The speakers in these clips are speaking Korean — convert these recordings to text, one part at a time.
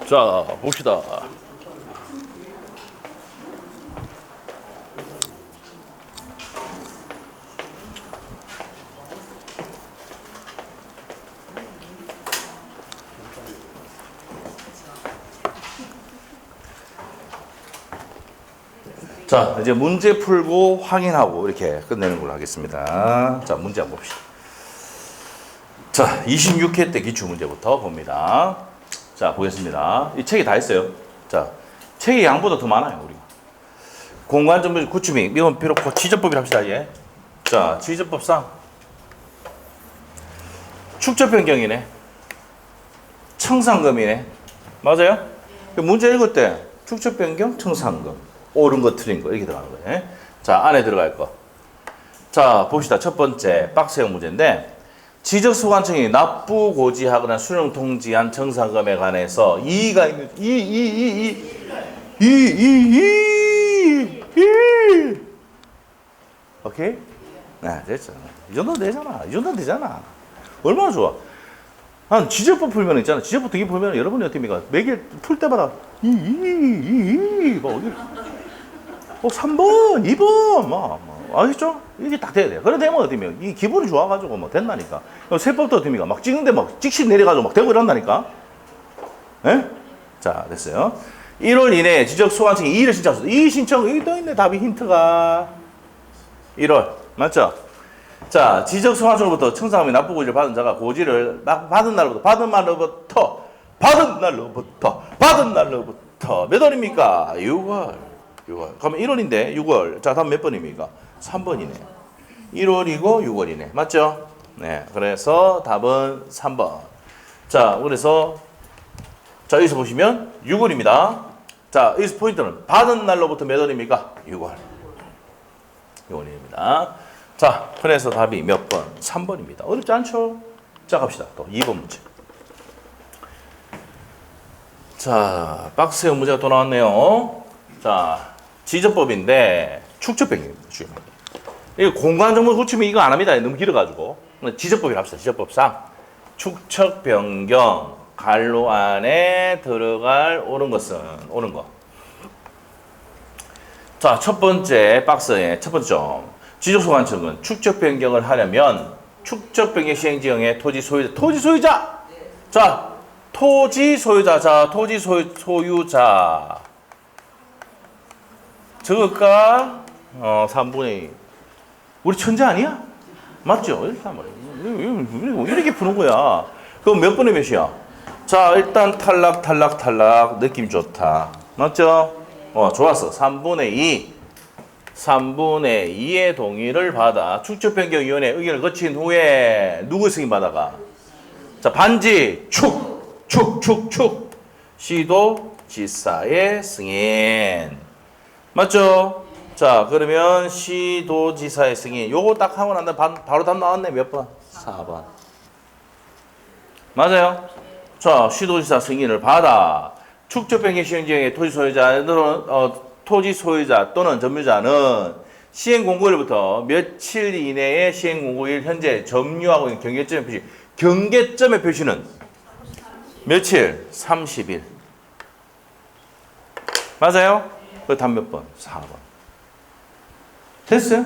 자, 봅시다. 자, 이제 문제 풀고 확인하고 이렇게 끝내는 걸로 하겠습니다. 자, 문제 한번 봅시다. 자, 26회 때 기출문제부터 봅니다. 자, 보겠습니다. 이 책이 다 있어요. 자, 책이 양보다 더 많아요, 우리가. 공간정보 구축이, 이건 비록 지적법이라 합시다, 예. 자, 지적법상 축적 변경이네. 청산금이네. 맞아요? 문제 읽을 때 축적 변경, 청산금. 옳은 거, 틀린 거, 이렇게 들어가는 거예요. 자, 안에 들어갈 거. 자, 봅시다. 첫 번째, 박스형 문제인데, 지적소관청이 납부고지하거나 수령 통지한 청산금에 관해서 이의가 있는, 오케이? 네, 됐죠. 이 정도 되잖아. 이 정도 되잖아. 얼마나 좋아. 한 지적법 풀면 있잖아. 지적법 등기 풀면 여러분이 어떻게 합니까? 매일 풀 때마다, 막 어디, 3번, 2번, 알겠죠? 이게 딱 돼야 돼. 그래 되면 어떻게 이 기분이 좋아가지고 뭐 된다니까. 세법도 어떻게 막 찍는데 막 찍씩 내려가지고 막 되고 이런다니까. 예? 자, 됐어요. 1월 이내에 지적소관청이 이의를 신청했어. 이의 신청, 여기 떠있네. 답이 힌트가. 1월. 맞죠? 자, 지적소관청으로부터 청산금이 납부고지를 받은 자가 고지를 받은 날로부터 몇 월입니까? 6월. 그러면 1월인데 6월. 자, 다음 몇 번입니까? 3번이네. 1월이고 6월이네. 맞죠? 네. 그래서 답은 3번. 자, 그래서 자, 여기서 보시면 6월입니다. 자, 여기서 포인트는 받은 날로부터 몇 월입니까? 6월. 6월입니다. 자, 그래서 답이 몇 번? 3번입니다. 어렵지 않죠? 자, 갑시다. 또 2번 문제. 자, 박스형 문제가 또 나왔네요. 자, 지적법인데 축적 변경입니다. 이거 공간정보 구축이 이거 안 합니다. 너무 길어가지고. 지적법이라 합시다. 지적법상 축적 변경 갈로 안에 들어갈 옳은 것은 옳은 거. 자, 첫 번째 박스의 첫 번째 점. 지적소관청은 축적 변경을 하려면 축적 변경 시행 지형의 토지 소유자. 자, 토지 소유자. 적을까? 3분의 2. 우리 천재 아니야? 맞죠? 이렇게 푸는 거야. 그럼 몇 분의 몇이야? 자, 일단 탈락. 느낌 좋다. 맞죠? 좋았어. 3분의 2. 3분의 2의 동의를 받아 축적변경위원회 의견을 거친 후에 누구 승인받아가? 자, 반지 축. 시도지사의 승인. 맞죠? 자, 그러면 시도지사의 승인. 요거 딱 하고 난 다음에 바로 답 나왔네. 몇 번? 4번. 맞아요? 자, 시도지사 승인을 받아 축적변경 시행지형의 토지 소유자 또는 점유자는 시행공고일부터 며칠 이내에 시행공고일 현재 점유하고 있는 경계점의 표시. 경계점의 표시는 며칠? 30일. 맞아요? 그 답 몇 번? 4번. 됐어요?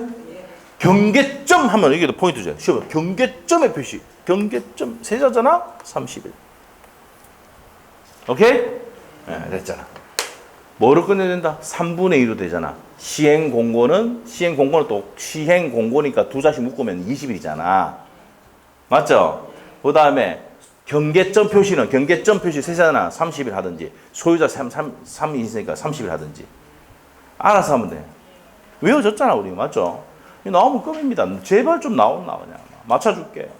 경계점 하면 이게 포인트죠. 시험 경계점의 표시. 경계점 세자잖아? 30일. 오케이? 네, 됐잖아. 뭐로 끝내야 된다? 3분의 2로 되잖아. 시행공고는 또 시행공고니까 두 자씩 묶으면 20일이잖아. 맞죠? 그 다음에 경계점 표시 세자잖아. 30일 하든지 소유자 3이 있으니까 30일 하든지 알아서 하면 돼. 외워졌잖아 우리. 맞죠? 나오면 껌입니다. 제발 좀 나오냐 맞춰줄게.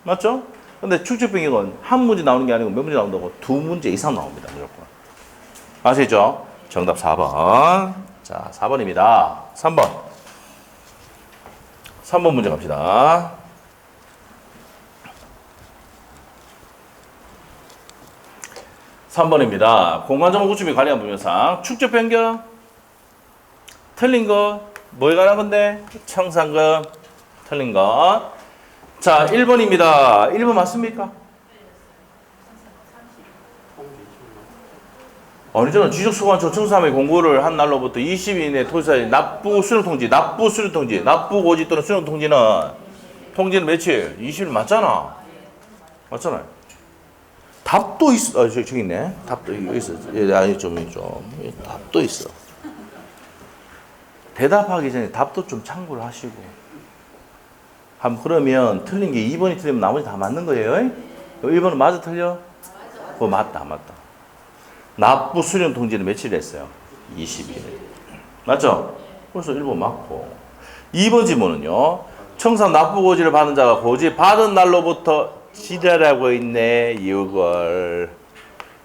맞죠? 근데 축적변경은 한 문제 나오는 게 아니고 몇 문제 나온다고? 2문제 이상 나옵니다. 무조건. 아시죠? 정답 4번. 자, 4번입니다. 3번 문제 갑시다. 3번입니다. 공간정보 구축이 관련 부분상 축적 변경 틀린 것 뭐에 관한 건데? 청산금 틀린 것. 자, 1번입니다. 1번 맞습니까? 아니잖아. 지적소관청 청사함의 공고를 한 날로부터 20일 이내 토지사에 납부 수령 통지, 납부 고지 또는 수령 통지는 며칠? 20일 맞잖아. 맞잖아요. 답도 있어. 저기 있네. 답도 여기 있어. 아니 좀 답도 있어. 대답하기 전에 답도 좀 참고를 하시고. 그러면 틀린 게 2번이 틀리면 나머지 다 맞는 거예요. 1번은 맞아 틀려? 맞다. 납부 수령 통지는 며칠 했어요? 20일. 맞죠? 그래서 1번 맞고. 2번 지문은요. 청산 납부 고지를 받은 자가 고지 받은 날로부터 지랄하고 있네. 6월.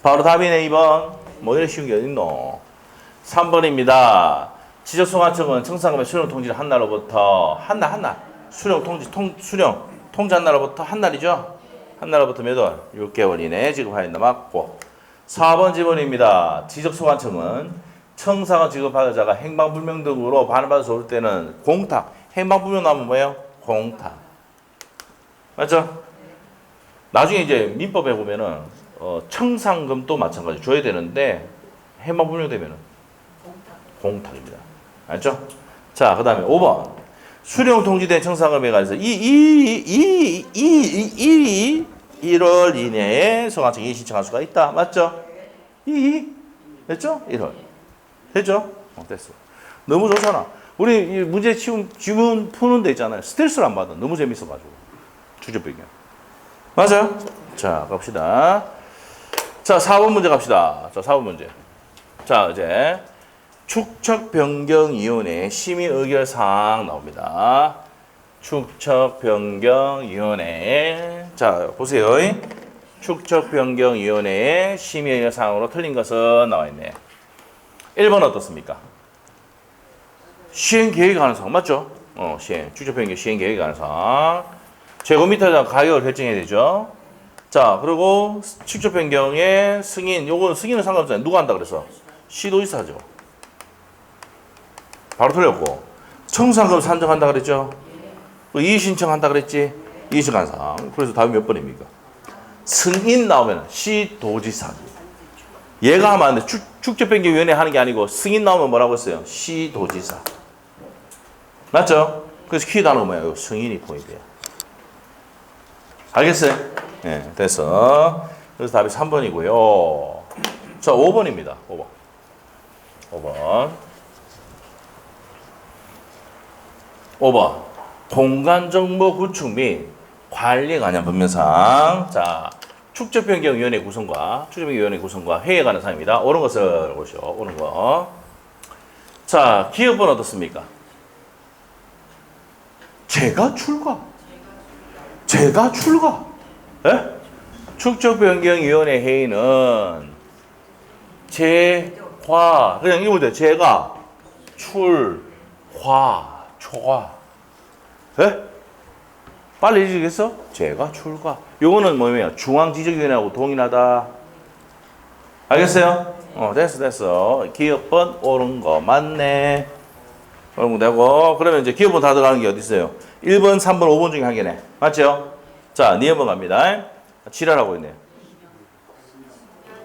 바로 답이네. 2번. 뭐 이런 쉬운 게 어딨노? 3번입니다. 지적소관청은 청산금의 수령 통지를 한 날로부터 한 날. 수령 통지 한 날로부터 한 날이죠? 한 날로부터 몇 월? 6개월 이내에 지급하였다. 맞고. 4번 지문입니다. 지적소관청은 청산금 지급받은 자가 행방불명 등으로 반환받아서 올 때는 공탁. 행방불명 나오면 뭐예요? 공탁. 맞죠? 나중에 이제 민법에 보면은 청산금도 마찬가지 줘야 되는데 행방불명 되면은 공탁입니다. 알죠? 자, 그 다음에 5번. 수령 통지된 청산금에 관해서 1월 이내에 소관청이 신청할 수가 있다. 맞죠? 됐죠? 1월. 됐죠? 됐어. 너무 좋잖아. 우리 이 문제 지문 푸는 데 있잖아요. 스트레스를 안 받아. 너무 재밌어가지고. 주제배경. 맞아요? 자, 갑시다. 자, 4번 문제 갑시다. 자, 4번 문제. 자, 이제 축척변경위원회 심의 의결 사항 나옵니다. 축척변경위원회. 자, 보세요. 축척변경위원회의 심의 의결 사항으로 틀린 것은 나와 있네. 1번 어떻습니까? 시행 계획이 가는 사항 맞죠? 축척변경 시행 계획이 가는 사항. 제곱미터당 가격을 결정해야 되죠. 자, 그리고 축척변경의 승인, 요거는 승인은 상관없잖아요. 누가 한다 그래서? 시도지사죠. 바로 틀렸고. 청산금 산정한다 그랬죠? 이의신청한다 그랬지? 이의신청한 사항. 그래서 답이 몇 번입니까? 승인 나오면 시도지사. 얘가 하면 안 돼. 축척변경위원회 하는 게 아니고 승인 나오면 뭐라고 했어요? 시도지사. 맞죠? 그래서 키 단어가 뭐예요? 승인이 포인트야. 알겠어요? 네, 됐어. 그래서 답이 3번이고요. 자, 5번입니다. 5번. 공간정보 구축 및 관리에 관한 법령사항. 자, 축척변경위원회 구성과 회의에 관한 사항입니다. 옳은 것을 보시오. 옳은 거. 자, 기업은 어떻습니까? 제가 출가. 예? 축척변경위원회 회의는 제과. 그냥 이거 보세요. 제가 초과. 예? 빨리 해주겠어? 제가 출가. 요거는 뭐예요? 중앙지적위원회하고 동일하다. 알겠어요? 됐어. 기업번 옳은 거 맞네. 옳은 거 되고. 그러면 이제 기업번 다 들어가는 게 어디 있어요? 1번, 3번, 5번 중에 한 개네. 맞죠? 자, 네 번 갑니다. 지랄하고 있네.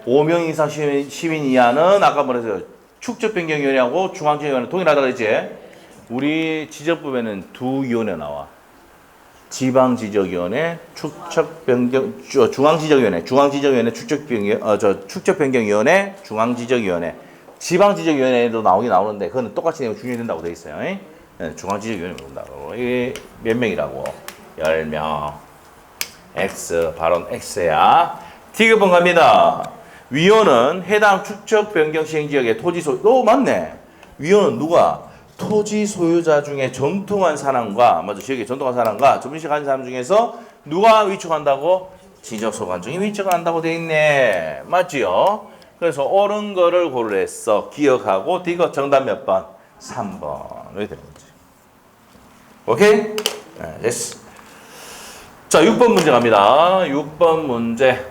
5명 이상 시민 이하는 아까 뭐랬어요? 축척변경위원회하고 중앙지적위원회 동일하다 그랬지? 우리 지적법에는 두 위원회 나와. 지방지적위원회, 중앙지적위원회, 축척변경위원회, 중앙지적위원회. 지방지적위원회도 나오는데 그거는 똑같이 내용 준용된다고 돼 있어요. 네, 중앙지적위원회 모른다고. 이게 몇 명이라고? 10명. X, 발언 X야. T급번 갑니다. 위원은 해당 축척변경 시행지역의 토지 소유, 맞네. 위원은 누가? 토지 소유자 중에 정통한 사람과, 맞아, 지역에 정통한 사람과 전문식한 사람 중에서 누가 위촉한다고? 지적소관청이 위촉한다고 돼 있네. 맞지요? 그래서 옳은 거를 고르랬어. 기억하고, D가 정답 몇 번? 3번. 이렇게 되는 거지. 오케이? 네, 됐어. 자, 6번 문제 갑니다. 6번 문제.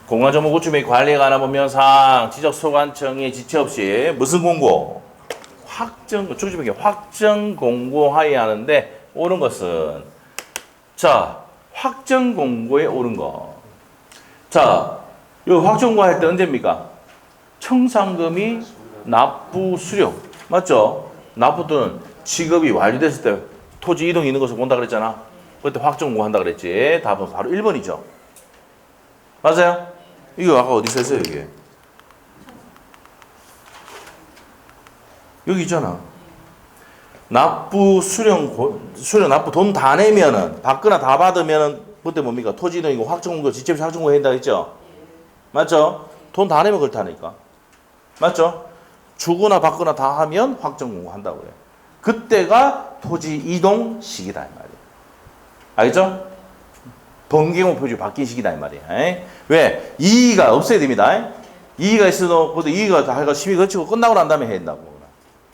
공간정보 구축 및 관리에 관한 법령상 지적소관청이 지체 없이 무슨 공고? 축척변경 확정 공고하여야 하는데 옳은 것은 자, 확정 공고에 옳은 거. 자, 요 확정공고할 때 언제입니까? 청산금이 납부 수령. 맞죠? 납부 또는 지급이 완료됐을 때 토지 이동이 있는 것을 본다 그랬잖아. 그때 확정공고한다 그랬지. 답은 바로 1번이죠. 맞아요? 이거 아까 어디 썼어요, 이게? 여기 있잖아. 납부 수령 납부 돈 다 내면은 받거나 다 받으면은 그때 뭡니까? 토지 이동이고 확정공고 지체없이 확정공고 한다 했죠. 맞죠? 돈 다 내면 그렇다니까. 맞죠? 주거나 받거나 다 하면 확정공고 한다고 그래요. 그때가 토지 이동 시기다 이 말이에요. 알겠죠? 번개공 표시 바뀐 시기다 이 말이에요. 에이? 왜? 이의가 없어야 됩니다. 이의가 있어도 그것도 이의가 다 해가 심의 거치고 끝나고 난 다음에 해야 된다고.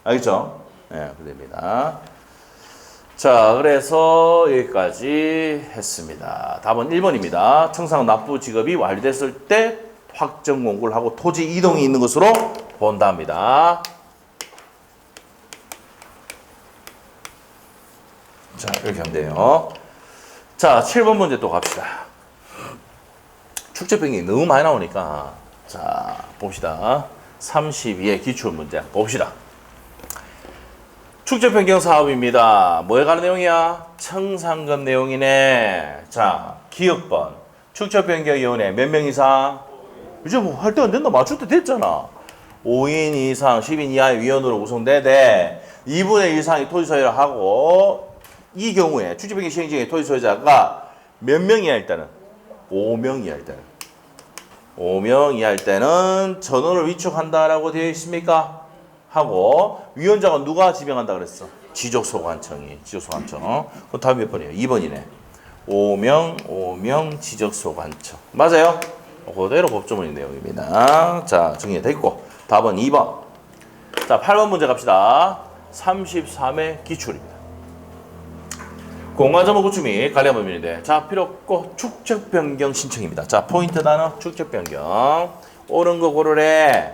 알겠죠? 예, 네, 그럽니다. 자, 그래서 여기까지 했습니다. 답은 1번입니다. 청산 납부 지급이 완료됐을 때 확정 공고를 하고 토지 이동이 있는 것으로 본답니다. 자, 이렇게 하면 돼요. 자, 7번 문제 또 갑시다. 축적 변경이 너무 많이 나오니까 자, 봅시다. 32의 기출 문제 봅시다. 축적 변경 사업입니다. 뭐에 관한 내용이야? 청산금 내용이네. 자, 기억번. 축적 변경 위원회 몇 명 이상? 이제 뭐 할 때 안 된다. 맞출 때 됐잖아. 5인 이상 10인 이하의 위원으로 구성되되 2분의 1 이상이 토지 소유를 하고 이 경우에 축적 변경 시행 중에 토지 소유자가 몇 명이야 일단은? 5명 이하일 때는. 5명 이하일 때는 전원을 위촉한다라고 되어 있습니까? 하고 위원장은 누가 지명한다 그랬어? 지적소관청이. 지적소관청. 그럼 답이 몇 번이에요? 2번이네. 5명 지적소관청. 맞아요? 그대로 법조문의 내용입니다. 자, 정리가 됐고 답은 2번. 자, 8번 문제 갑시다. 33의 기출입니다. 공간정보 구축 및 관련 법률인데 자, 필요 없고 축적 변경 신청입니다. 자, 포인트 단어 축적 변경. 옳은 거 고르래.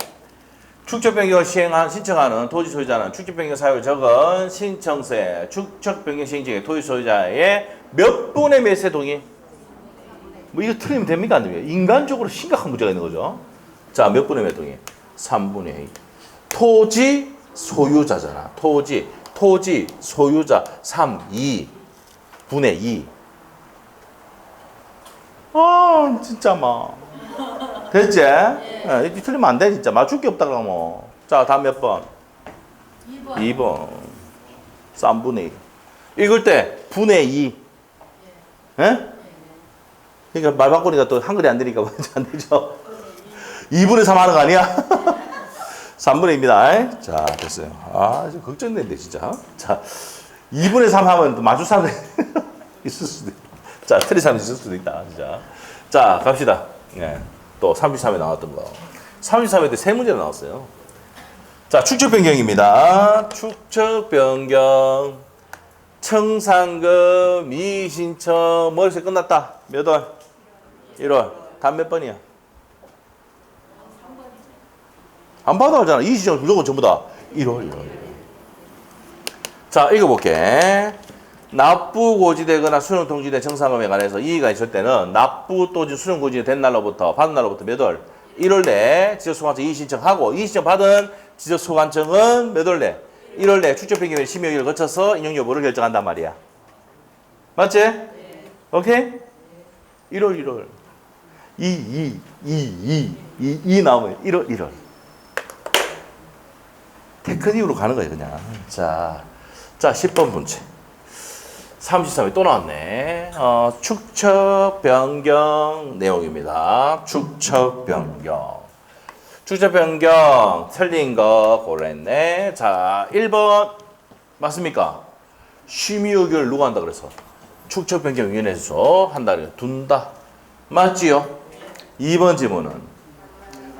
축적 변경을 신청하는 토지 소유자는 축적 변경 사유를 적은 신청서에 축적 변경 시행 중에 토지 소유자의 몇 분의 몇에 동의? 뭐 이거 틀리면 됩니까? 안 됩니까? 인간적으로 심각한 문제가 있는 거죠. 자, 몇 분의 몇 동의? 3분의 2. 토지 소유자잖아. 토지 소유자 3, 2 분의 2. 아, 진짜 막. 됐지? 예, 이렇게 틀리면 안 돼, 진짜. 맞출 게 없다, 그러면. 자, 다음 몇 번? 2번. 3분의 2. 읽을 때, 분의 2. 예? 그러니까 말 바꾸니까 또 한글이 안 되니까 안 되죠? 2분의 3 하는 거 아니야? 3분의 2입니다. 자, 됐어요. 아, 좀 걱정되는데, 진짜. 자, 2분의 3 하면 또 맞출 사람 있을 수도 있다. 자, 틀린 사람 있을 수도 있다, 진짜. 자, 갑시다. 예. 또 33에 나왔던 거. 33에 때 세 문제나 나왔어요. 자, 축적 변경입니다. 축적 변경. 청산금 이의신청 머릿속에 끝났다. 몇 월? 1월. 다음 몇 번이야? 안 봐도 알잖아. 이의신청 무조건 전부 다 1월. 자, 읽어볼게. 납부 고지되거나 수령 통지된 청산금에 관해서 이의가 있을 때는 납부 또는 수령 고지가 된 날로부터 받은 날로부터 몇 월? 1월 내에 지적소관청 이의 신청하고 이의 신청 받은 지적소관청은 몇 월 내? 1월 내 축적 변경의 심의를 거쳐서 인용 여부를 결정한단 말이야. 맞지? 네. 오케이? 1월. 2 나오면 1월. 테크닉으로 가는 거예요, 그냥. 자, 10번 문제. 33이 또 나왔네. 축적 변경 내용입니다. 축적 변경. 틀린 거 고랬네. 자, 1번 맞습니까? 심의 의결 누가 한다 그래서? 축적 변경 위원회에서 한다 그래. 둔다. 맞지요? 2번 질문은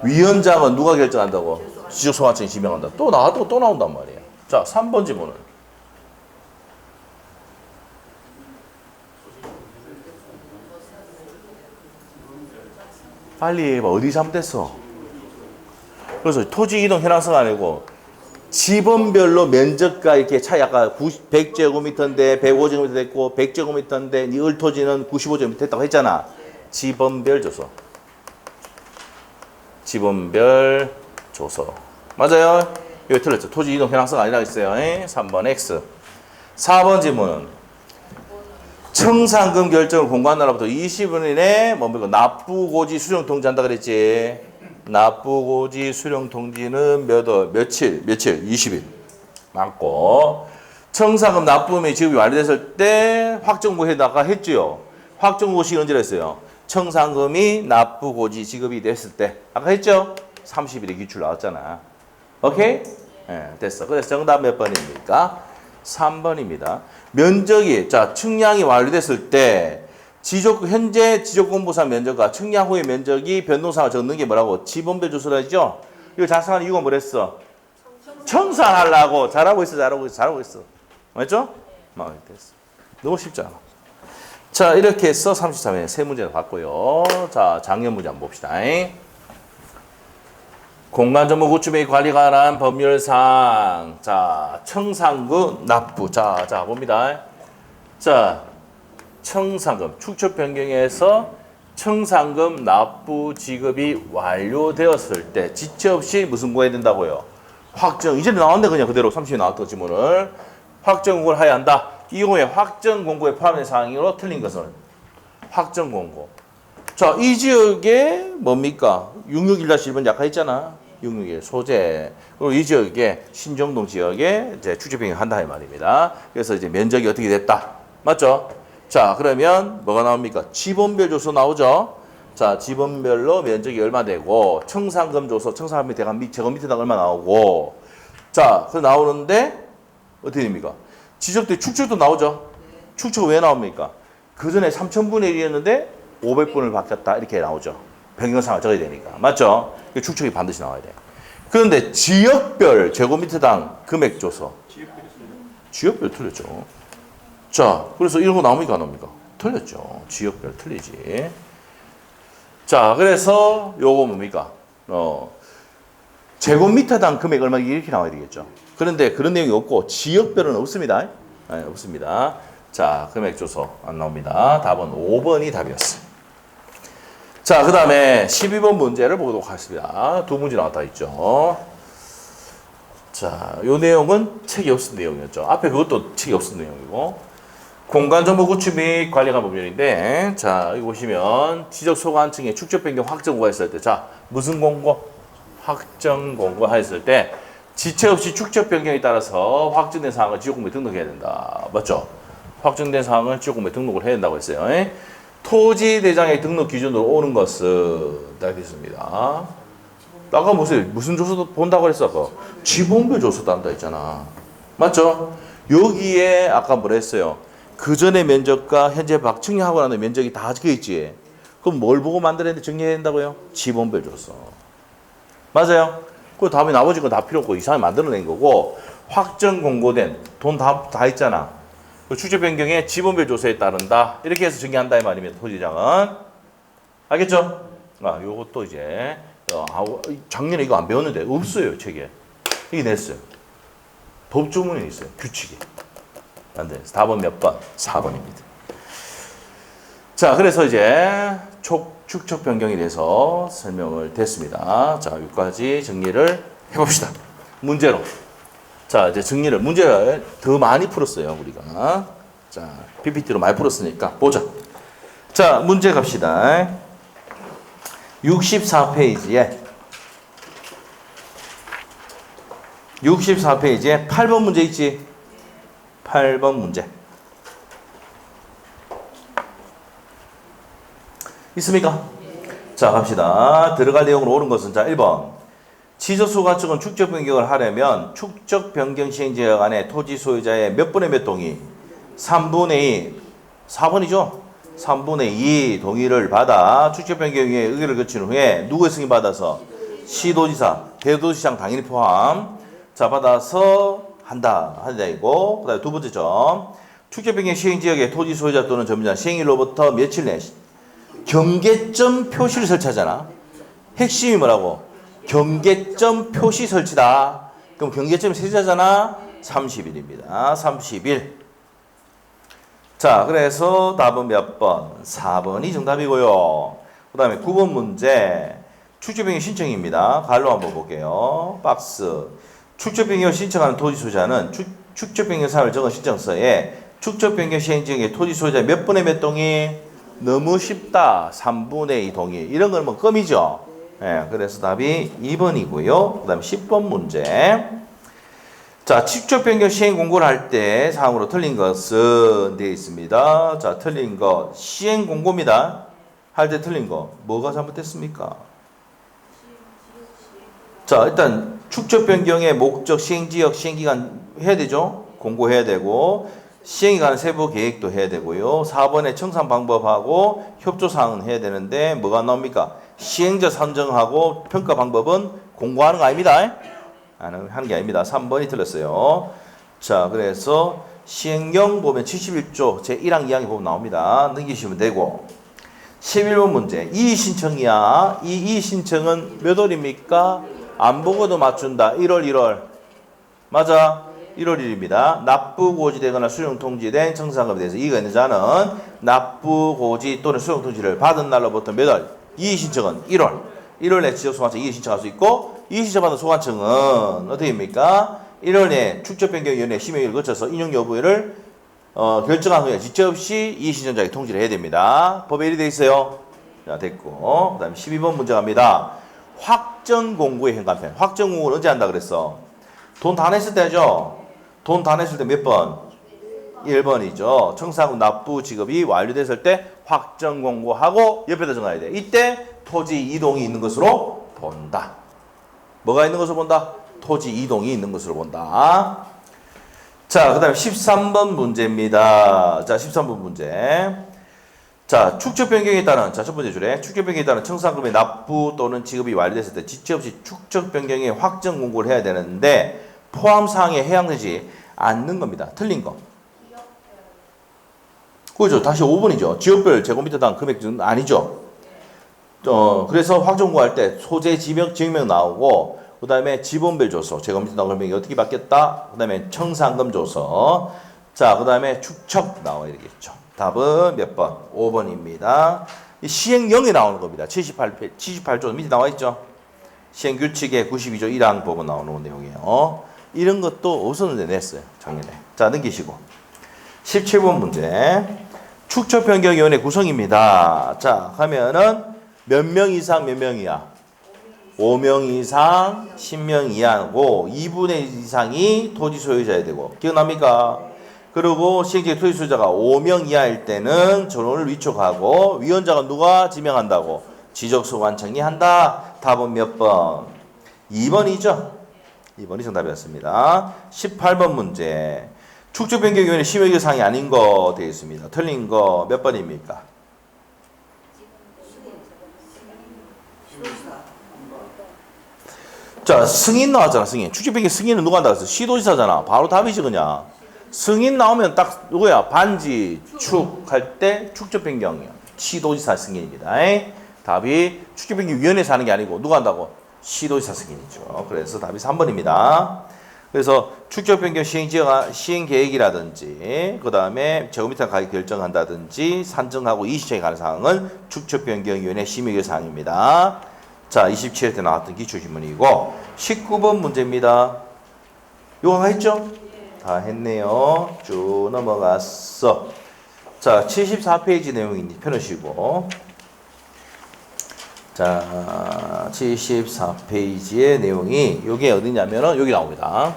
위원장은 누가 결정한다고? 지적소관청이 지명한다. 또 나온단 말이에요. 자, 3번 질문은 빨리 해봐. 어디 잘못됐어? 그래서 토지 이동 현황서가 아니고 지번별로 면적과 이렇게 차이 아까 100제곱미터인데 105제곱미터 됐고 100제곱미터인데 이 을토지는 95제곱미터 됐다고 했잖아. 지번별 줘서. 지분별 조서. 맞아요? 이거 틀렸죠. 토지 이동 현황서가 아니라 했어요. 3번 X. 4번 질문은 청산금 결정을 공고한 날로부터 20일 이내 뭡니까? 납부고지 수령 통지한다 그랬지. 납부고지 수령 통지는 며칠? 20일. 맞고. 청산금 납부금이 지급이 완료됐을 때 확정고에다가 했지요. 확정고 시기 언제라 했어요? 청산금이 납부고지 지급이 됐을 때. 아까 했죠? 30일에 기출 나왔잖아. 오케이? 네, 됐어. 그래서 정답 몇 번입니까? 3번입니다. 면적이, 자, 측량이 완료됐을 때, 현재 지적공부상 면적과 측량 후의 면적이 변동사항을 적는 게 뭐라고? 지분별 조서라 했죠? 이거 작성하는 이유가 뭐랬어? 청산하려고. 잘하고 있어. 맞죠? 됐어. 너무 쉽잖아. 자, 이렇게 해서 33회 세 문제를 봤고요. 자, 작년 문제 한번 봅시다. 공간정보 구축 및 관리가 관한 법률사항. 자, 청산금 납부. 자, 봅니다. 자, 청산금 축적 변경에서 청산금 납부 지급이 완료되었을 때 지체 없이 무슨 거 해야 된다고요? 확정. 이제 나왔는데 그냥 그대로 30에 나왔던 지문을 확정 공고를 하여야 한다. 이 경우에 확정 공고에 포함된 사항으로 틀린 것은 확정 공고. 자, 이 지역에 뭡니까? 661-1번 약화 있잖아. 661 소재. 그리고 이 지역에 신정동 지역에 이제 축적 변경한다 이 말입니다. 그래서 이제 면적이 어떻게 됐다. 맞죠? 자, 그러면 뭐가 나옵니까? 지분별 조서 나오죠. 자, 지분별로 면적이 얼마 되고 청산금 조서, 청산금이 대강 제곱 밑에다가 얼마 나오고. 자, 그 나오는데 어떻게 됩니까? 지적대 축적도 나오죠. 축적 왜 나옵니까? 그 전에 3000분의 1이었는데 500분을 바뀌었다 이렇게 나오죠. 변경사항을 적어야 되니까. 맞죠? 축적이 반드시 나와야 돼. 그런데 지역별 제곱 밑에당 금액 조서. 지역별 틀렸죠. 자, 그래서 이런 거 나옵니까 안 나옵니까? 틀렸죠. 지역별 틀리지. 자, 그래서 요거 뭡니까? 제곱미터당 금액 얼마 이렇게 나와야 되겠죠. 그런데 그런 내용이 없고 지역별은 없습니다. 네, 없습니다. 자, 금액 조서 안 나옵니다. 답은 5번이 답이었어요. 자, 그 다음에 12번 문제를 보도록 하겠습니다. 두 문제 나왔다 있죠. 자, 요 내용은 책이 없은 내용이었죠. 앞에 그것도 책이 없은 내용이고. 공간정보 구축 및 관리가 법률인데, 자, 여기 보시면 지적소관청에 축적 변경 확정고가 있을 때, 자, 무슨 공고? 확정 공고 했을 때 지체 없이 축적 변경에 따라서 확정된 사항을 지역공부에 등록해야 된다. 맞죠? 확정된 사항을 지역공부에 등록을 해야 된다고 했어요. 토지대장의 등록 기준으로 오는 것은 딱 있습니다. 아까 무슨 조서도 본다고 했어? 지분별 조서도 한다 했잖아. 맞죠? 여기에 아까 뭐라 했어요? 그 전의 면적과 현재 측량하고 나는 면적이 다 적혀 있지. 그럼 뭘 보고 만들었는데 정리해야 된다고요? 지분별 조서. 맞아요? 그 다음에 나머지 건 다 필요 없고 이상하게 만들어낸 거고, 확정 공고된 돈 다 있잖아. 그 축적 변경의 지분별 조서에 따른다. 이렇게 해서 정리한다 이 말입니다. 토지장은. 알겠죠? 요것도 이제 작년에 이거 안 배웠는데 없어요 책에. 이게 냈어요. 법조문에 있어요. 규칙이. 안 돼. 답은 몇 번? 4번입니다. 자, 그래서 이제 축적 변경에 대해서 설명을 됐습니다. 자, 여기까지 정리를 해봅시다. 문제로. 자, 이제 문제를 더 많이 풀었어요, 우리가. 자, PPT로 많이 풀었으니까 보자. 자, 문제 갑시다. 64페이지에 8번 문제 있지? 8번 문제. 있습니까? 자, 갑시다. 들어갈 내용으로 옳은 것은, 자, 1번. 지적소관청은 축적 변경을 하려면 축적 변경 시행 지역 안에 토지 소유자의 몇 분의 몇 동의? 3분의 2. 4번이죠? 3분의 2 동의를 받아 축적 변경에 의결을 거친 후에 누구의 승인받아서? 시도지사, 대도시장 당연히 포함. 자, 받아서 한다이고, 그 다음에 두 번째 점. 축적 변경 시행 지역의 토지 소유자 또는 점유자 시행일로부터 며칠 내 경계점 표시를 설치하잖아. 핵심이 뭐라고? 경계점 표시 설치다. 그럼 경계점이 세자잖아. 30일입니다. 30일. 자, 그래서 답은 몇 번? 4번이 정답이고요. 그 다음에 9번 문제. 축적 변경 신청입니다. 갈로 한번 볼게요. 박스. 축적 변경 신청하는 토지 소유자는 축적 변경 사항을 적은 신청서에 축적 변경 시행 지역의 토지 소유자 몇 분의 몇 동의? 너무 쉽다. 3분의 2 동의. 이런 건 뭐 껌이죠. 예, 그래서 답이 2번이고요. 그 다음에 10번 문제. 자, 축적 변경 시행 공고를 할 때 사항으로 틀린 것은 되어 있습니다. 자, 틀린 거 시행 공고입니다. 할 때 틀린 거 뭐가 잘못됐습니까? 자, 일단 축적 변경의 목적, 시행지역, 시행기간 해야 되죠. 공고해야 되고 시행에 관한 세부 계획도 해야 되고요. 4번에 청산 방법하고 협조사항은 해야 되는데 뭐가 나옵니까? 시행자 선정하고 평가 방법은 공고하는 거 아닙니다. 하는 게 아닙니다. 3번이 틀렸어요. 자, 그래서 시행령 보면 71조 제1항 2항에 보면 나옵니다. 넘기시면 되고 11번 문제. 이의신청이야. 이 이의신청은 몇 월입니까? 안 보고도 맞춘다. 1월 1월. 맞아. 1월 1일입니다. 납부고지되거나 수령통지된 청산금에 대해서 이의가 있는 자는 납부고지 또는 수령통지를 받은 날로부터 몇 월? 이의신청은 1월. 1월 내 지적소관청 이의신청할 수 있고 이의신청받은 소관청은 어떻게 됩니까? 1월 내 축적변경위원회 심의를 거쳐서 인용 여부를 결정한 후에 지체 없이 이의신청자에게 통지를 해야 됩니다. 법에 일이 돼 있어요. 자, 됐고. 그 다음에 12번 문제 갑니다. 확정공고의 현관편. 확정공고는 언제 한다 그랬어? 돈 다 냈을 때죠? 돈 다 냈을 때 몇 번? 1번이죠. 청산금 납부 지급이 완료됐을 때 확정공고하고 옆에다 적어야 돼. 이때 토지 이동이 있는 것으로 본다. 뭐가 있는 것으로 본다? 토지 이동이 있는 것으로 본다. 자, 그 다음에 13번 문제입니다. 자, 13번 문제. 자, 축적 변경에 따른, 자, 첫 번째 줄에 축적 변경에 따른 청산금의 납부 또는 지급이 완료됐을 때 지체 없이 축적 변경의 확정 공고를 해야 되는데 포함 사항에 해당되지 않는 겁니다. 틀린 거. 그죠? 다시 5번이죠. 지역별 제곱미터당 금액은 아니죠. 그래서 확정 공고할 때 소재 지명 나오고 그 다음에 지번별 조서 제곱미터당 금액이 어떻게 바뀌었다? 그 다음에 청산금 조서. 자, 그 다음에 축척 나와야 되겠죠. 답은 몇 번? 5번입니다. 시행령에 나오는 겁니다. 78조 밑에 나와 있죠. 시행규칙의 92조 1항 보면 나오는 내용이에요. 이런 것도 어선을 냈어요. 작년에. 자, 넘기시고. 17번 문제. 축척변경위원회 구성입니다. 자, 가면은 몇 명 이상 몇 명이야? 5명 이상 10명 이하고 2분의 1 이상이 토지 소유자야 되고. 기억납니까? 그리고 시행지역 토지 소유자가 5명 이하일 때는 전원을 위촉하고 위원장은 누가 지명한다고? 지적소관청이 한다. 답은 몇 번? 2번이죠. 2번이 정답이었습니다. 18번 문제. 축적변경위원회 심의결 사항이 아닌 거 되어 있습니다. 틀린 거 몇 번입니까? 자, 승인 나왔잖아. 승인. 축적변경 승인은 누가 한다 그랬어? 시도지사잖아. 바로 답이지 그냥. 승인 나오면 딱 누구야? 반지 축 할 때 축적변경이야. 시도지사 승인입니다. 답이 축적변경위원회에서 하는 게 아니고 누가 한다고? 시도지사 승인이죠. 그래서 답이 3번입니다. 그래서 축적변경 시행계획이라든지 그 다음에 제곱미터 가격 결정한다든지 산정하고 이의신청에 관한 사항은 축적변경위원회 심의결 사항입니다. 자, 27회 때 나왔던 기출질문이고 19번 문제입니다. 요거 다 했죠? 다 했네요. 쭉 넘어갔어. 자, 74페이지 내용인지 펴놓으시고 자, 74페이지의 내용이 여기 어디냐면은 여기 나옵니다.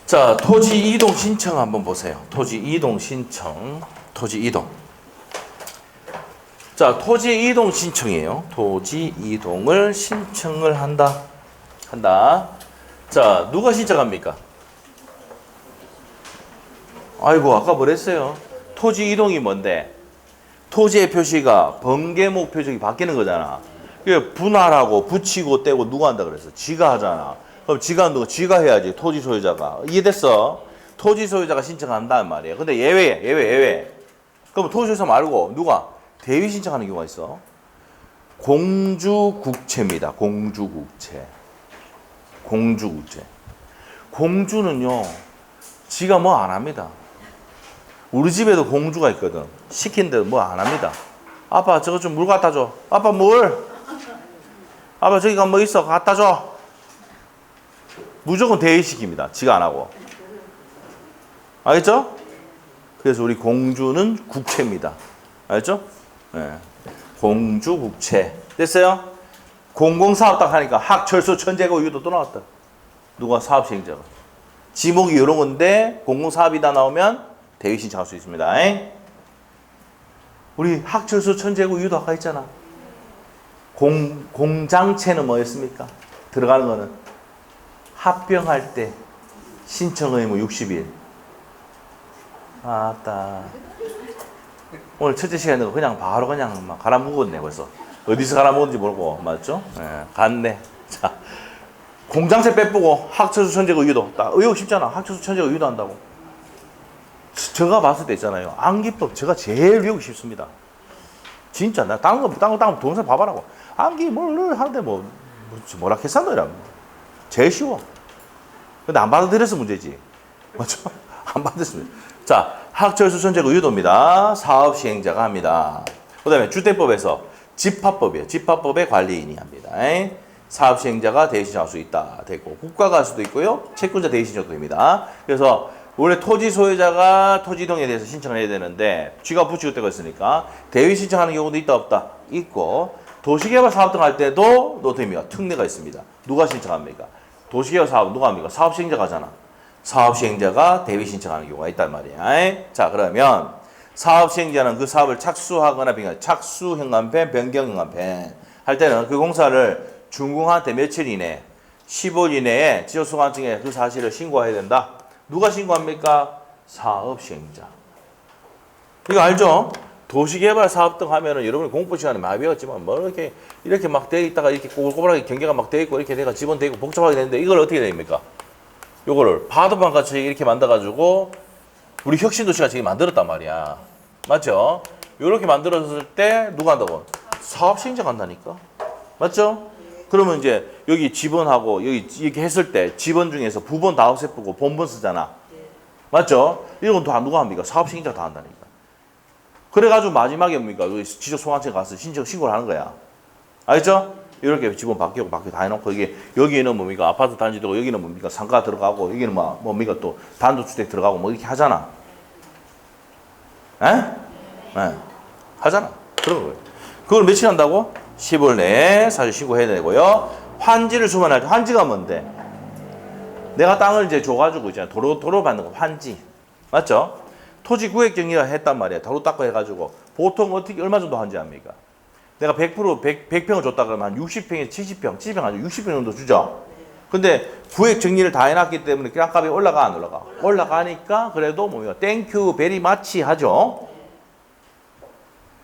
자, 토지 이동 신청 한번 보세요. 토지 이동 신청. 토지 이동. 자, 토지 이동 신청이에요. 토지 이동을 신청을 한다. 자, 누가 신청합니까? 아이고, 아까 뭐랬어요? 토지 이동이 뭔데? 토지의 표시가 번개목 표적이 바뀌는 거잖아. 그게 분할하고 붙이고 떼고 누가 한다 그랬어? 지가 하잖아. 그럼 지가 한다고 지가 해야지. 토지 소유자가. 이해됐어? 토지 소유자가 신청한다는 말이에요. 근데 예외. 그럼 토지 소유자 말고 누가? 대위 신청하는 경우가 있어. 공주국채입니다. 공주국채. 공주는요, 지가 뭐 안 합니다. 우리 집에도 공주가 있거든. 시킨 대로 뭐 안 합니다. 아빠 저거 좀 물 갖다 줘. 아빠 물. 아빠 저기가 뭐 있어 갖다 줘. 무조건 대의시킵니다. 지가 안 하고. 알겠죠? 그래서 우리 공주는 국채입니다. 알겠죠? 네. 공주 국채. 됐어요? 공공사업 딱 하니까 학철수 천재고 이유도 또 나왔다. 누가 사업 시행자가. 지목이 이런 건데 공공사업이다 나오면 대위 신청할 수 있습니다. 우리 학철수 천재고 이유도 아까 있잖아. 공장채는 뭐였습니까? 들어가는 거는 합병할 때 신청 의무 60일. 아따. 오늘 첫째 시간에 그냥 바로 그냥 막 갈아 묵었네 벌써. 어디서 갈아 묵었는지 모르고 맞죠? 네, 갔네. 자, 공장채 빼쁘고 학철수 천재고 이유도 딱 의혹 쉽잖아. 학철수 천재고 이유도 한다고. 제가 봤을 때 있잖아요. 암기법 제가 제일 외우기 쉽습니다. 진짜 나 다른 거 동영상 봐봐라고. 암기 뭘 하는데 뭐라 했었노라. 제일 쉬워. 근데 안 받아들여서 문제지. 맞죠? 안 받았으면. 자, 학철수 천재고 유도입니다. 사업 시행자가 합니다. 그 다음에 주택법에서 집합법이에요. 집합법의 관리인이 합니다. 사업 시행자가 대위 신청할 수 있다. 되고 국가가 할 수도 있고요. 채권자 대위 신청도 됩니다. 그래서 원래 토지 소유자가 토지 이동에 대해서 신청을 해야 되는데 쥐가 붙이고 떼고 있으니까 대위 신청하는 경우도 있다 없다? 있고 도시개발 사업 등 할 때도 노트입니다. 특례가 있습니다. 누가 신청합니까? 도시개발 사업 누가 합니까? 사업 시행자가 하잖아. 사업 시행자가 대위 신청하는 경우가 있단 말이야. 자, 그러면 사업 시행자는 그 사업을 착수하거나 착수 현관펜, 변경 현관펜 할 때는 그 공사를 준공한테 며칠 이내, 15일 이내에 지적소관청에 그 사실을 신고해야 된다. 누가 신고합니까? 사업 시행자. 이거 알죠? 도시개발 사업 등 하면은 여러분이 공부 시간에 많이 배웠지만 뭐 이렇게 막 돼 있다가 이렇게 꼬불꼬불하게 경계가 막 돼 있고 이렇게 내가 지번돼 있고 복잡하게 되는데 이걸 어떻게 됩니까? 요거를 파도판 같이 이렇게 만들어가지고 우리 혁신도시가 지금 만들었단 말이야. 맞죠? 요렇게 만들었을 때 누가 한다고? 사업 시행자가 한다니까. 맞죠? 그러면 이제 여기 지번하고 여기 이렇게 했을 때 지번 중에서 부번 다 없애고 본번 쓰잖아. 맞죠? 이건 다 누가 합니까? 사업 시행자가 다 한다니까. 그래가지고 마지막에 뭡니까? 지적소관청에 가서 신고를 하는 거야. 알겠죠? 이렇게 지번 바뀌고 다 해놓고 이게 여기는 뭡니까? 아파트 단지되고 여기는 뭡니까? 상가 들어가고 여기는 뭡니까? 또 단독주택 들어가고 뭐 이렇게 하잖아. 에? 네. 하잖아. 그런 거예요. 그걸 며칠 한다고? 10월 내에 사실 신고해야 되고요. 환지를 주문할 때 환지가 뭔데? 내가 땅을 이제 줘가지고 이제 도로 받는 거 환지. 맞죠? 토지 구획 정리를 했단 말이야. 도로 닦고 해가지고 보통 어떻게 얼마 정도 환지합니까? 내가 100평을 줬다 그러면 한 60평에서 70평 아니고 60평 정도 주죠. 근데 구획 정리를 다 해놨기 때문에 땅값이 올라가 안 올라가? 올라가니까 그래도 뭡니까? 땡큐 베리 마치 하죠.